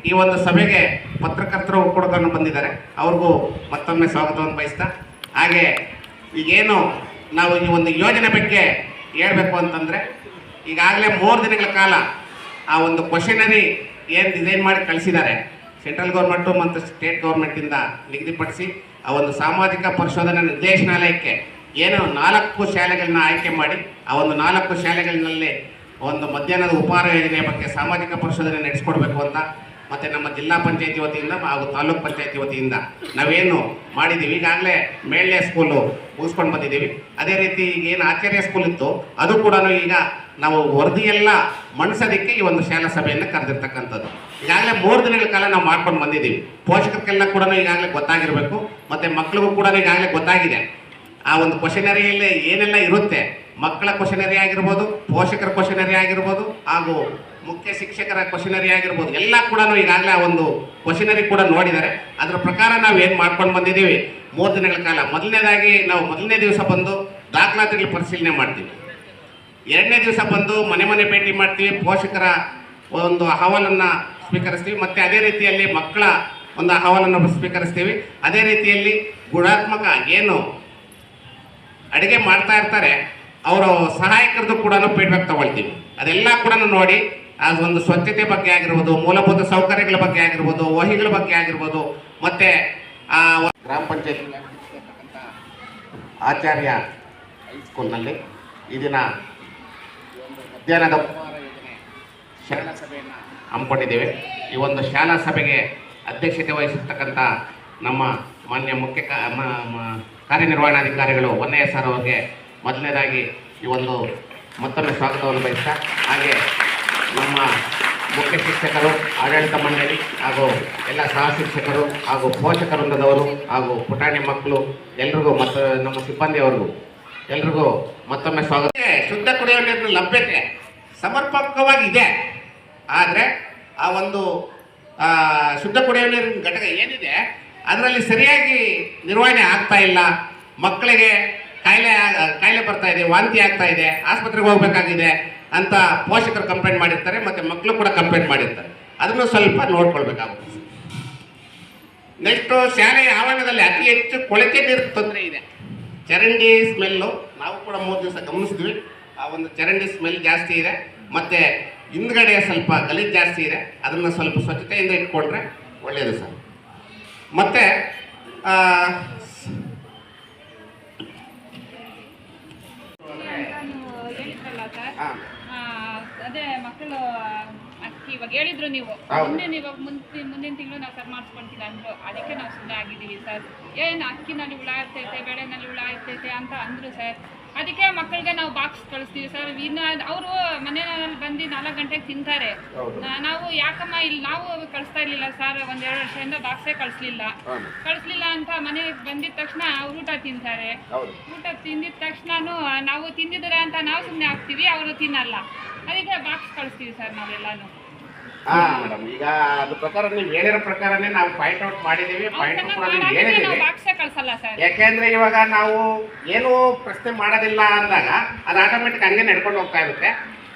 ಈ ಒಂದು ಸಭೆಗೆ ಪತ್ರಕರ್ತರು ಕೂಡ ಬಂದಿದ್ದಾರೆ, ಅವ್ರಿಗೂ ಮತ್ತೊಮ್ಮೆ ಸ್ವಾಗತವನ್ನು ಬಯಸ್ತಾ, ಹಾಗೆ ಈಗೇನು ನಾವು ಈ ಒಂದು ಯೋಜನೆ ಬಗ್ಗೆ ಹೇಳಬೇಕು ಅಂತಂದರೆ ಈಗಾಗಲೇ 3 ದಿನಗಳ ಕಾಲ ಆ ಒಂದು ಕ್ವಶನರಿ ಏನು ಡಿಸೈನ್ ಮಾಡಿ ಕಳಿಸಿದ್ದಾರೆ ಸೆಂಟ್ರಲ್ ಗೌರ್ಮೆಂಟು ಮತ್ತು ಸ್ಟೇಟ್ ಗೌರ್ಮೆಂಟಿಂದ ನಿಗದಿಪಡಿಸಿ ಆ ಒಂದು ಸಾಮಾಜಿಕ ಪರಿಶೋಧನಾ ನಿರ್ದೇಶನಾಲಯಕ್ಕೆ ಏನು 4 ಶಾಲೆಗಳನ್ನ ಆಯ್ಕೆ ಮಾಡಿ ಆ ಒಂದು 4 ಶಾಲೆಗಳಲ್ಲಿ ಒಂದು ಮಧ್ಯಾಹ್ನದ ಉಪಹಾರ ಯೋಜನೆಯ ಬಗ್ಗೆ ಸಾಮಾಜಿಕ ಪರಿಶೋಧನೆ ನಡೆಸ್ಕೊಡ್ಬೇಕು ಅಂತ ಮತ್ತು ನಮ್ಮ ಜಿಲ್ಲಾ ಪಂಚಾಯತಿ ವತಿಯಿಂದ ಹಾಗೂ ತಾಲೂಕು ಪಂಚಾಯತಿ ವತಿಯಿಂದ ನಾವೇನು ಮಾಡಿದ್ದೀವಿ. ಈಗಾಗಲೇ ಮೇಳ್ಳೆ ಸ್ಕೂಲು ಮುಗಿಸ್ಕೊಂಡು ಬಂದಿದ್ದೀವಿ. ಅದೇ ರೀತಿ ಈಗ ಏನು ಆಚಾರ್ಯ ಸ್ಕೂಲ್ ಇತ್ತು ಅದು ಕೂಡ ಈಗ ನಾವು ವರದಿಯೆಲ್ಲ ಮಂಡಿಸೋದಕ್ಕೆ ಈ ಒಂದು ಶಾಲಾ ಸಭೆಯನ್ನು ಕರೆದಿರ್ತಕ್ಕಂಥದ್ದು. ಈಗಾಗಲೇ 3 ದಿನಗಳ ಕಾಲ ನಾವು ಮಾಡ್ಕೊಂಡು ಬಂದಿದ್ದೀವಿ. ಪೋಷಕರಿಗೆಲ್ಲ ಕೂಡ ಈಗಾಗಲೇ ಗೊತ್ತಾಗಿರಬೇಕು, ಮತ್ತು ಮಕ್ಕಳಿಗೂ ಕೂಡ ಈಗಾಗಲೇ ಗೊತ್ತಾಗಿದೆ ಆ ಒಂದು ಕ್ವಶನರಿಯಲ್ಲಿ ಏನೆಲ್ಲ ಇರುತ್ತೆ. ಮಕ್ಕಳ ಕ್ವಶನರಿ ಆಗಿರ್ಬೋದು, ಪೋಷಕರ ಕ್ವಶನರಿ ಆಗಿರ್ಬೋದು, ಹಾಗೂ ಮುಖ್ಯ ಶಿಕ್ಷಕರ ಕ್ವಶನರಿ ಆಗಿರ್ಬೋದು, ಎಲ್ಲ ಕೂಡ ಈಗಾಗಲೇ ಆ ಒಂದು ಕ್ವಶನರಿ ಕೂಡ ನೋಡಿದ್ದಾರೆ. ಅದರ ಪ್ರಕಾರ ನಾವು ಏನು ಮಾಡ್ಕೊಂಡು ಬಂದಿದ್ದೀವಿ 3 ದಿನಗಳ ಕಾಲ. ಮೊದಲನೇದಾಗಿ ನಾವು ಮೊದಲನೇ ದಿವಸ ಬಂದು ದಾಖಲಾತಿಗಳ ಪರಿಶೀಲನೆ ಮಾಡ್ತೀವಿ. 2ನೇ ದಿವಸ ಬಂದು ಮನೆ ಮನೆ ಭೇಟಿ ಮಾಡ್ತೀವಿ, ಪೋಷಕರ ಒಂದು ಅಹವಾಲನ್ನು ಸ್ವೀಕರಿಸ್ತೀವಿ, ಮತ್ತು ಅದೇ ರೀತಿಯಲ್ಲಿ ಮಕ್ಕಳ ಒಂದು ಅಹವಾಲನ್ನು ಸ್ವೀಕರಿಸ್ತೀವಿ. ಅದೇ ರೀತಿಯಲ್ಲಿ ಗುಣಾತ್ಮಕ ಏನು ಅಡುಗೆ ಮಾಡ್ತಾ ಇರ್ತಾರೆ ಅವರು ಸಹಾಯಕರದ್ದು ಕೂಡ ಫೀಡ್ಬ್ಯಾಕ್ ತಗೊಳ್ತೀವಿ. ಅದೆಲ್ಲ ಕೂಡ ನೋಡಿ ಆ ಒಂದು ಸ್ವಚ್ಛತೆ ಬಗ್ಗೆ ಆಗಿರ್ಬೋದು, ಮೂಲಭೂತ ಸೌಕರ್ಯಗಳ ಬಗ್ಗೆ ಆಗಿರ್ಬೋದು, ವಹಿಗಳ ಬಗ್ಗೆ ಆಗಿರ್ಬೋದು, ಮತ್ತು ಆ ಗ್ರಾಮ ಪಂಚಾಯತ್ ಆಚಾರ್ಯ ಹೈಸ್ಕೂಲ್ನಲ್ಲಿ ಈ ದಿನ ಮಧ್ಯಾಹ್ನದ ಉಪಹಾರ ಯೋಜನೆ ಶಾಲಾ ಸಭೆಯನ್ನು ಹಮ್ಮಿಕೊಂಡಿದ್ದೇವೆ. ಈ ಒಂದು ಶಾಲಾ ಸಭೆಗೆ ಅಧ್ಯಕ್ಷತೆ ವಹಿಸಿರ್ತಕ್ಕಂಥ ನಮ್ಮ ಮಾನ್ಯ ಮುಖ್ಯ ಕಾರ್ಯನಿರ್ವಹಣಾಧಿಕಾರಿಗಳು ಹೊನ್ನಯ್ಯ ಸರ್ ಅವರಿಗೆ ಮೊದಲನೇದಾಗಿ ಈ ಒಂದು ಮತ್ತೊಮ್ಮೆ ಸ್ವಾಗತವನ್ನು ಬಯಸ್ತಾ, ಹಾಗೆ ನಮ್ಮ ಮುಖ್ಯ ಶಿಕ್ಷಕರು, ಆಡಳಿತ ಮಂಡಳಿ ಹಾಗೂ ಎಲ್ಲ ಸಹ ಶಿಕ್ಷಕರು ಹಾಗೂ ಪೋಷಕ ವೃಂದದವರು ಹಾಗೂ ಪುಟಾಣಿ ಮಕ್ಕಳು ಎಲ್ರಿಗೂ ಮತ್ತು ನಮ್ಮ ಸಿಬ್ಬಂದಿಯವರಿಗೂ ಎಲ್ರಿಗೂ ಮತ್ತೊಮ್ಮೆ ಸ್ವಾಗತ. ಶುದ್ಧ ಕುಡಿಯುವ ನೀರಿನ ಲಭ್ಯತೆ ಸಮರ್ಪಕವಾಗಿದೆ, ಆದರೆ ಆ ಒಂದು ಶುದ್ಧ ಕುಡಿಯುವ ನೀರಿನ ಘಟಕ ಏನಿದೆ ಅದರಲ್ಲಿ ಸರಿಯಾಗಿ ನಿರ್ವಹಣೆ ಆಗ್ತಾ ಇಲ್ಲ. ಮಕ್ಕಳಿಗೆ ಕಾಯಿಲೆ ಬರ್ತಾ ಇದೆ, ವಾಂತಿ ಆಗ್ತಾ ಇದೆ, ಆಸ್ಪತ್ರೆಗೆ ಹೋಗ್ಬೇಕಾಗಿದೆ ಅಂತ ಪೋಷಕರು ಕಂಪ್ಲೇಂಟ್ ಮಾಡಿರ್ತಾರೆ, ಮತ್ತು ಮಕ್ಕಳು ಕೂಡ ಕಂಪ್ಲೇಂಟ್ ಮಾಡಿರ್ತಾರೆ. ಅದನ್ನು ಸ್ವಲ್ಪ ನೋಡ್ಕೊಳ್ಬೇಕಾಗುತ್ತೆ. ನೆಕ್ಸ್ಟು ಶಾಲೆಯ ಆವರಣದಲ್ಲಿ ಅತಿ ಹೆಚ್ಚು ಕೊಳಚೆ ನೀರು ತೊಂದರೆ ಇದೆ. ಚರಂಡಿ ಸ್ಮೆಲ್ಲು ನಾವು ಕೂಡ 3 ದಿವಸ ಗಮನಿಸಿದ್ವಿ. ಆ ಒಂದು ಚರಂಡಿ ಸ್ಮೆಲ್ ಜಾಸ್ತಿ ಇದೆ, ಮತ್ತು ಹಿಂದ್ಗಡೆ ಸ್ವಲ್ಪ ಗಲೀಜು ಜಾಸ್ತಿ ಇದೆ. ಅದನ್ನು ಸ್ವಲ್ಪ ಸ್ವಚ್ಛತೆಯಿಂದ ಇಟ್ಕೊಂಡ್ರೆ ಒಳ್ಳೆಯದು ಸರ್. ಮತ್ತು ಅದೇ ಮಕ್ಕಳು ಅಕ್ಕಿ ಇವಾಗ ಹೇಳಿದ್ರು ನೀವು ಮುಂದಿನ ತಿಂಗಳು ನಾವು ಸರ್ ಮಾಡಿಸ್ಕೊಂತೀವಿ ಅಂದ್ರು. ಅದಕ್ಕೆ ನಾವು ಸುಮ್ಮನೆ ಆಗಿದ್ದೀವಿ ಸರ್. ಏನು ಅಕ್ಕಿನಲ್ಲಿ ಹುಳ ಇರ್ತೈತೆ, ಬೇಳೆನಲ್ಲಿ ಹುಳ ಇರ್ತೈತೆ ಅಂತ ಅಂದರು ಸರ್. ಅದಕ್ಕೆ ಮಕ್ಕಳಿಗೆ ನಾವು ಬಾಕ್ಸ್ ಕಳಿಸ್ತೀವಿ ಸರ್. ಇನ್ನು ಅವರು ಮನೆಯಲ್ಲಿ ಬಂದು 4 ಗಂಟೆಗೆ ತಿಂತಾರೆ. ನಾವು ಯಾಕಮ್ಮ ಇಲ್ಲಿ ನಾವು ಕಳಿಸ್ತಾ ಇರಲಿಲ್ಲ ಸರ್, 1-2 ವರ್ಷದಿಂದ ಬಾಕ್ಸೇ ಕಳಿಸ್ಲಿಲ್ಲ ಅಂತ ಮನೆಗೆ ಬಂದಿದ ತಕ್ಷಣ ಅವ್ರು ಊಟ ತಿಂತಾರೆ. ಊಟ ತಿಂದಿದ ತಕ್ಷಣ ನಾವು ತಿಂದಿದ್ದಾರೆ ಅಂತ ನಾವು ಸುಮ್ಮನೆ ಹಾಕ್ತೀವಿ, ಅವರು ತಿನ್ನಲ್ಲ. ಅದಕ್ಕೆ ಬಾಕ್ಸ್ ಕಳಿಸ್ತೀವಿ ಸರ್ ನಾವೆಲ್ಲಾನು. ಮೇಡಮ್, ಈಗ ಅದ್ರ ಪ್ರಕಾರ ನೀವು ಹೇಳಿರೋ ಪ್ರಕಾರನೇ ನಾವು ಪಾಯಿಂಟ್ ಔಟ್ ಮಾಡಿದ್ದೀವಿ. ಬಾಕ್ಸೇ ಕಳ್ಸಲ್ಲ ಸರ್. ಯಾಕೆಂದ್ರೆ ಇವಾಗ ನಾವು ಏನು ಪ್ರಶ್ನೆ ಮಾಡೋದಿಲ್ಲ ಅಂದಾಗ ಅದು ಆಟೋಮೆಟಿಕ್ ಹಂಗೆ ನಡ್ಕೊಂಡು ಹೋಗ್ತಾ ಇರುತ್ತೆ.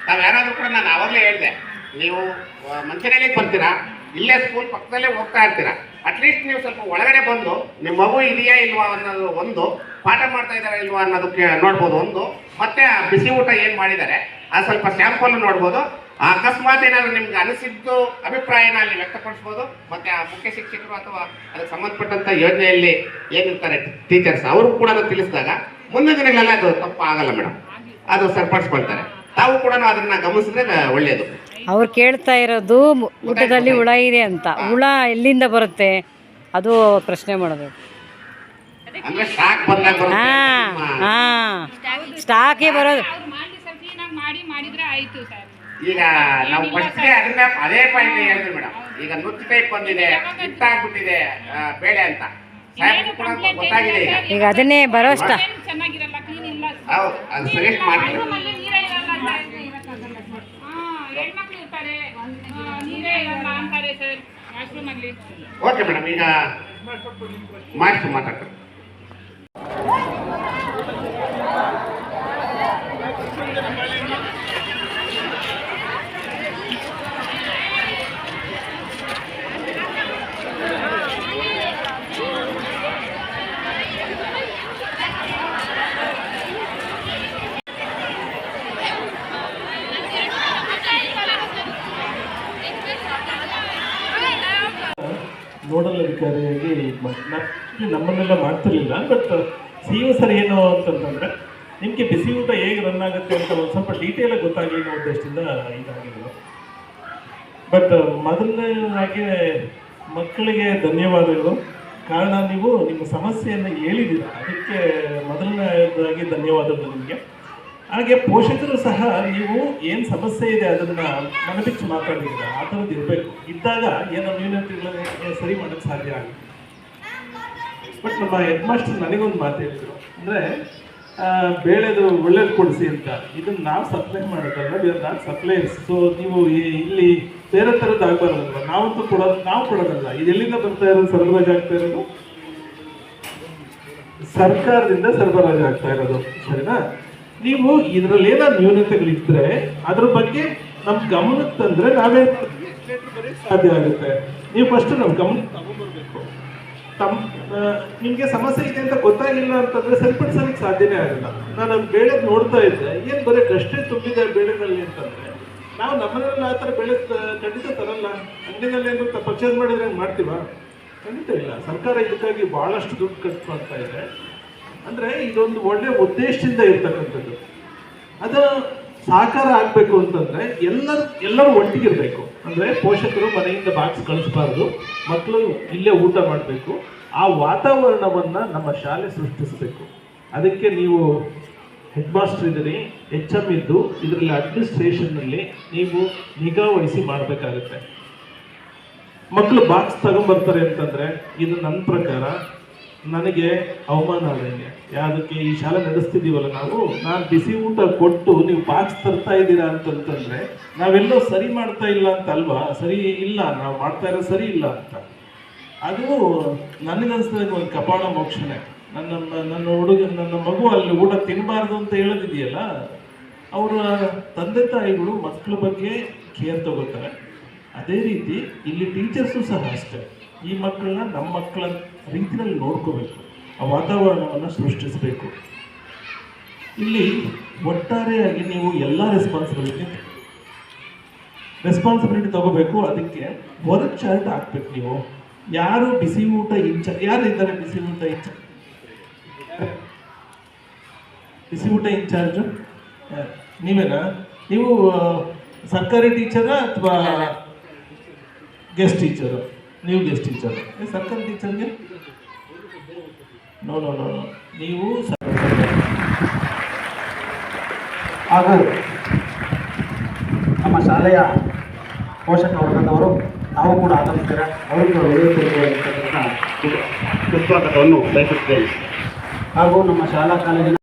ನಾವು ಯಾರಾದ್ರೂ ಕೂಡ ನಾನು ಆವಾಗಲೇ ಹೇಳಿದೆ, ನೀವು ಮಂಚನಹಳ್ಳಿಗೆ ಬರ್ತೀರಾ, ಇಲ್ಲೇ ಸ್ಕೂಲ್ ಪಕ್ಕದಲ್ಲೇ ಹೋಗ್ತಾ ಇರ್ತೀರಾ, ಅಟ್ಲೀಸ್ಟ್ ನೀವು ಸ್ವಲ್ಪ ಒಳಗಡೆ ಬಂದು ನಿಮ್ಮ ಮಗು ಇದೆಯಾ ಇಲ್ವಾ ಅನ್ನೋದು ಒಂದು, ಪಾಠ ಮಾಡ್ತಾ ಇದ್ದಾರಾ ಇಲ್ವಾ ಅನ್ನೋದಕ್ಕೆ ನೋಡ್ಬೋದು ಒಂದು, ಮತ್ತೆ ಆ ಬಿಸಿ ಊಟ ಏನು ಮಾಡಿದ್ದಾರೆ ಆ ಸ್ವಲ್ಪ ಸ್ಯಾಂಪಲ್ ನೋಡ್ಬೋದು. ಅಕಸ್ಮಾತ್ ಏನಾದ್ರು ನಿಮ್ಗೆ ಅನಿಸಿದ್ದು ಅಭಿಪ್ರಾಯನ ಅಲ್ಲಿ ವ್ಯಕ್ತಪಡಿಸ್ಬೋದು. ಮತ್ತೆ ಆ ಮುಖ್ಯ ಶಿಕ್ಷಕರು ಅಥವಾ ಅದಕ್ಕೆ ಸಂಬಂಧಪಟ್ಟಂತ ಯೋಜನೆಯಲ್ಲಿ ಏನಿರ್ತಾರೆ ಟೀಚರ್ಸ್ ಅವರು ಕೂಡ ತಿಳಿಸಿದಾಗ ಮುಂದಿನ ದಿನಗಳೆಲ್ಲ ಅದು ತಪ್ಪು ಆಗಲ್ಲ ಮೇಡಮ್, ಅದು ಸರಿಪಡಿಸ್ಕೊಳ್ತಾರೆ. ತಾವು ಕೂಡ ಅದನ್ನ ಗಮನಿಸಿದ್ರೆ ಒಳ್ಳೆಯದು. ಅವ್ರು ಕೇಳ್ತಾ ಇರೋದು ಊಟದಲ್ಲಿ ಹುಳ ಇದೆ ಅಂತ. ಹುಳ ಎಲ್ಲಿಂದ ಬರುತ್ತೆ ಅದು ಪ್ರಶ್ನೆ ಮಾಡಬೇಕು. ಅಂದ್ರೆ ಸ್ಟಾಕ್ ಬಂದಾಗ ಸ್ಟಾಕೇ ಬರೋದು. ಮಾಡಿದ್ರೆ ಆಯ್ತು ಸರ್. ಈಗ ನಾವು ಫಸ್ಟ್ಗೆ ಅದನ್ನ ಅದೇ ಪಾಯಿಂಟ್ ಹೇಳಿದ್ವಿ ಮೇಡಮ್. ಈಗ ನುಚ್ಚು ಟೈಪ್ ಬಂದಿದೆ, ಹಿಟ್ಟಾಗ್ಬಿಟ್ಟಿದೆ ಬೇಳೆ ಅಂತ ಸಾಹೇಬ್ ಕೂಡ ಗೊತ್ತಾಗಿದೆ. ಈಗ ಅದನ್ನೇ ಬರೋಷ್ಟ ಚೆನ್ನಾಗಿರಲ್ಲ, ಕ್ಲೀನ್ ಇಲ್ಲ. ಹೌದು, ಅದು ಸಜೆಸ್ಟ್ ಮಾಡ್ತೀವಿ. ಹೆಣ್ಮಕ್ಳು ಇರ್ತಾರೆ, ನೀರೇ ಇರಲ್ಲ ಅಂತಾರೆ ಸರ್ ವಾಶ್ರೂಮ್ ಅಲ್ಲಿ. ಓಕೆ ಮೇಡಮ್, ಈಗ ಮಾತಾಡ್ತಾರೆ. ನೋಡಲ್ ಅಧಿಕಾರಿಯಾಗಿ ನಮ್ಮನ್ನೆಲ್ಲ ಮಾಡ್ತಿರ್ಲಿಲ್ಲ. ಬಟ್ CEO ಸರ್ ಏನು ಅಂತಂತಂದರೆ, ನಿಮಗೆ ಬಿಸಿ ಊಟ ಹೇಗೆ ರನ್ ಆಗುತ್ತೆ ಅಂತ ಒಂದು ಸ್ವಲ್ಪ ಡೀಟೇಲಾಗಿ ಗೊತ್ತಾಗಲಿ ಅನ್ನೋ ಉದ್ದೇಶದಿಂದ ಇದಾಗಿರೋದು. ಬಟ್ ಮೊದಲನೇದಾಗಿ ಮಕ್ಕಳಿಗೆ ಧನ್ಯವಾದಗಳು. ಕಾರಣ ನೀವು ನಿಮ್ಮ ಸಮಸ್ಯೆಯನ್ನು ಹೇಳಿದ್ದೀರ, ಅದಕ್ಕೆ ಮೊದಲನೇದಾಗಿ ಧನ್ಯವಾದಗಳು ನಿಮಗೆ. ಹಾಗೆ ಪೋಷಕರು ಸಹ ನೀವು ಏನು ಸಮಸ್ಯೆ ಇದೆ ಅದನ್ನು ಮನಬಿಚ್ಚು ಮಾತಾಡಿದ್ದೀರ, ಆ ಥರದ್ದು ಇರಬೇಕು. ಇದ್ದಾಗ ಏನೋ ನ್ಯೂನತೆಗಳನ್ನು ಸರಿ ಮಾಡೋಕ್ಕೆ ಸಾಧ್ಯ ಆಗುತ್ತೆ. ಬಟ್ ನಮ್ಮ ಹೆಡ್ ಮಾಸ್ಟರ್ ನನಗೊಂದು ಮಾತು ಹೇಳಿದ್ರು, ಅಂದರೆ ಬೇಳೆದು ಒಳ್ಳೇದು ಕೊಡಿಸಿ ಅಂತ. ಇದನ್ನು ನಾವು ಸಪ್ಲೈ ಮಾಡೋದಲ್ಲ, ನಾವು ಸಪ್ಲೈರ್ಸ್. ಸೊ ನೀವು ಇಲ್ಲಿ ಬೇರೆ ಥರದ್ದು ಆಗಬಾರ್ದಲ್ವ, ನಾವಂತೂ ನಾವು ಕೊಡೋದಲ್ಲ. ಇದು ಎಲ್ಲಿಂದ ಬರ್ತಾ ಇರೋದು, ಸರಬರಾಜು ಆಗ್ತಾ ಇರೋದು ಸರ್ಕಾರದಿಂದ ಸರಬರಾಜು ಆಗ್ತಾ ಇರೋದು, ಸರಿನಾ? ನೀವು ಇದರಲ್ಲಿ ಏನಾದ್ರು ನ್ಯೂನತೆಗಳಿದ್ರೆ ಅದ್ರ ಬಗ್ಗೆ ನಮ್ಮ ಗಮನಕ್ಕೆ ತಂದರೆ ನಾವೇ ಸಾಧ್ಯ ಆಗುತ್ತೆ. ನೀವು ಫಸ್ಟ್ ನಮ್ಮ ಗಮನಕ್ಕೆ ತಗೊಂಡ್ಬರ್ಬೇಕು. ನಿಮಗೆ ಸಮಸ್ಯೆ ಇದೆ ಅಂತ ಗೊತ್ತಾಗಿಲ್ಲ ಅಂತಂದ್ರೆ ಸರಿಪಡಿಸಲಿಕ್ಕೆ ಸಾಧ್ಯನೇ ಆಗಲ್ಲ. ನಾನು ಅದು ಬೇಳೆ ನೋಡ್ತಾ ಇದ್ದೆ, ಏನು ಬರೀ ಡಸ್ಟೇ ತುಂಬಿದೆ ಬೇಳೆನಲ್ಲಿ ಅಂತಂದರೆ ನಾವು ನಮ್ಮನೆಲ್ಲ ಆ ಥರ ಬೇಳೆ ಖಂಡಿತ ತರಲ್ಲ. ಅಂಗಡಿನಲ್ಲಿ ಏನು ಪರ್ಚೇಸ್ ಮಾಡಿದ್ರೆ ಹಂಗೆ ಮಾಡ್ತೀವ? ಖಂಡಿತ ಇಲ್ಲ. ಸರ್ಕಾರ ಇದಕ್ಕಾಗಿ ಭಾಳಷ್ಟು ದುಡ್ಡು ಖರ್ಚು ಮಾಡ್ತಾ ಇದೆ. ಅಂದರೆ ಇದೊಂದು ಒಳ್ಳೆಯ ಉದ್ದೇಶದಿಂದ ಇರ್ತಕ್ಕಂಥದ್ದು. ಅದು ಸಾಕಾರ ಆಗ್ಬೇಕು ಅಂತಂದ್ರೆ ಎಲ್ಲರೂ ಒಟ್ಟಿಗಿರ್ಬೇಕು. ಅಂದ್ರೆ ಪೋಷಕರು ಮನೆಯಿಂದ ಬಾಕ್ಸ್ ಕಳಿಸ್ಬಾರ್ದು, ಮಕ್ಕಳು ಇಲ್ಲೇ ಊಟ ಮಾಡಬೇಕು. ಆ ವಾತಾವರಣವನ್ನ ನಮ್ಮ ಶಾಲೆ ಸೃಷ್ಟಿಸಬೇಕು. ಅದಕ್ಕೆ ನೀವು ಹೆಡ್ ಮಾಸ್ಟರ್ ಇದ್ದೀರಿ, HM ಇದ್ದು ಇದರಲ್ಲಿ ಅಡ್ಮಿನಿಸ್ಟ್ರೇಷನ್ನಲ್ಲಿ ನೀವು ನಿಗಾ ವಹಿಸಿ ಮಾಡಬೇಕಾಗುತ್ತೆ. ಮಕ್ಕಳು ಬಾಕ್ಸ್ ತಗೊಂಡ್ಬರ್ತಾರೆ ಅಂತಂದ್ರೆ ಇದು ನನ್ನ ಪ್ರಕಾರ ನನಗೆ ಅವಮಾನ ಆದಂಗೆ. ಯಾವುದಕ್ಕೆ ಈ ಶಾಲೆ ನಡೆಸ್ತಿದ್ದೀವಲ್ಲ ನಾನು ಬಿಸಿ ಊಟ ಕೊಟ್ಟು ನೀವು ಬಾಕ್ಸ್ ತರ್ತಾ ಇದ್ದೀರಾ ಅಂತಂತಂದ್ರೆ ನಾವೆಲ್ಲೋ ಸರಿ ಮಾಡ್ತಾ ಇಲ್ಲ ಅಂತ ಅಲ್ವಾ? ಸರಿ ಇಲ್ಲ, ನಾವು ಮಾಡ್ತಾ ಇರೋ ಸರಿ ಇಲ್ಲ ಅಂತ. ಅದು ನನಗನ್ಸಿದಾಗ ಒಂದು ಕಪಾಳ ಮೋಕ್ಷಣೆ. ನನ್ನ ಮಗು ಅಲ್ಲಿ ಊಟ ತಿನ್ನಬಾರ್ದು ಅಂತ ಹೇಳೋದಿದೆಯಲ್ಲ, ಅವರ ತಂದೆ ತಾಯಿಗಳು ಮಕ್ಕಳ ಬಗ್ಗೆ ಕೇರ್ ತಗೋತಾರೆ. ಅದೇ ರೀತಿ ಇಲ್ಲಿ ಟೀಚರ್ಸು ಸಹ ಅಷ್ಟೇ. ಈ ಮಕ್ಕಳನ್ನ ನಮ್ಮ ಮಕ್ಕಳ ರೀತಿಯಲ್ಲಿ ನೋಡ್ಕೋಬೇಕು, ಆ ವಾತಾವರಣವನ್ನು ಸೃಷ್ಟಿಸಬೇಕು. ಇಲ್ಲಿ ಒಟ್ಟಾರೆಯಾಗಿ ನೀವು ಎಲ್ಲ ರೆಸ್ಪಾನ್ಸಿಬಿಲಿಟಿ ತಗೋಬೇಕು. ಅದಕ್ಕೆ ವರ್ಕ್ ಚಾರ್ಟ್ ಹಾಕ್ಬೇಕು. ನೀವು ಯಾರು ಬಿಸಿ ಊಟ ಯಾರು ಇದ್ದಾರೆ ಬಿಸಿ ಊಟ ಇನ್ಚಾರ್ಜು ನೀವೇನಾ? ನೀವು ಸರ್ಕಾರಿ ಟೀಚರಾ ಅಥವಾ ಗೆಸ್ಟ್ ಟೀಚರು? ನೀವು ಗೆಸ್ಟ್ ಟೀಚರ್. ಸರ್ಕಾರಿ ಟೀಚರ್ಗೆ ನೋ ನೀವು ಹಾಗೂ ನಮ್ಮ ಶಾಲೆಯ ಪೋಷಕ ವರ್ಗದವರು ನಾವು ಕೂಡ ಆಗಮಿಸಿದರೆ ಅವರಿಗೆ ಒಳ್ಳೆಯ ಸುಸ್ವಾಗತವನ್ನು ಬಯಸುತ್ತೇವೆ. ಹಾಗೂ ನಮ್ಮ ಶಾಲಾ ಕಾಲೇಜಿನ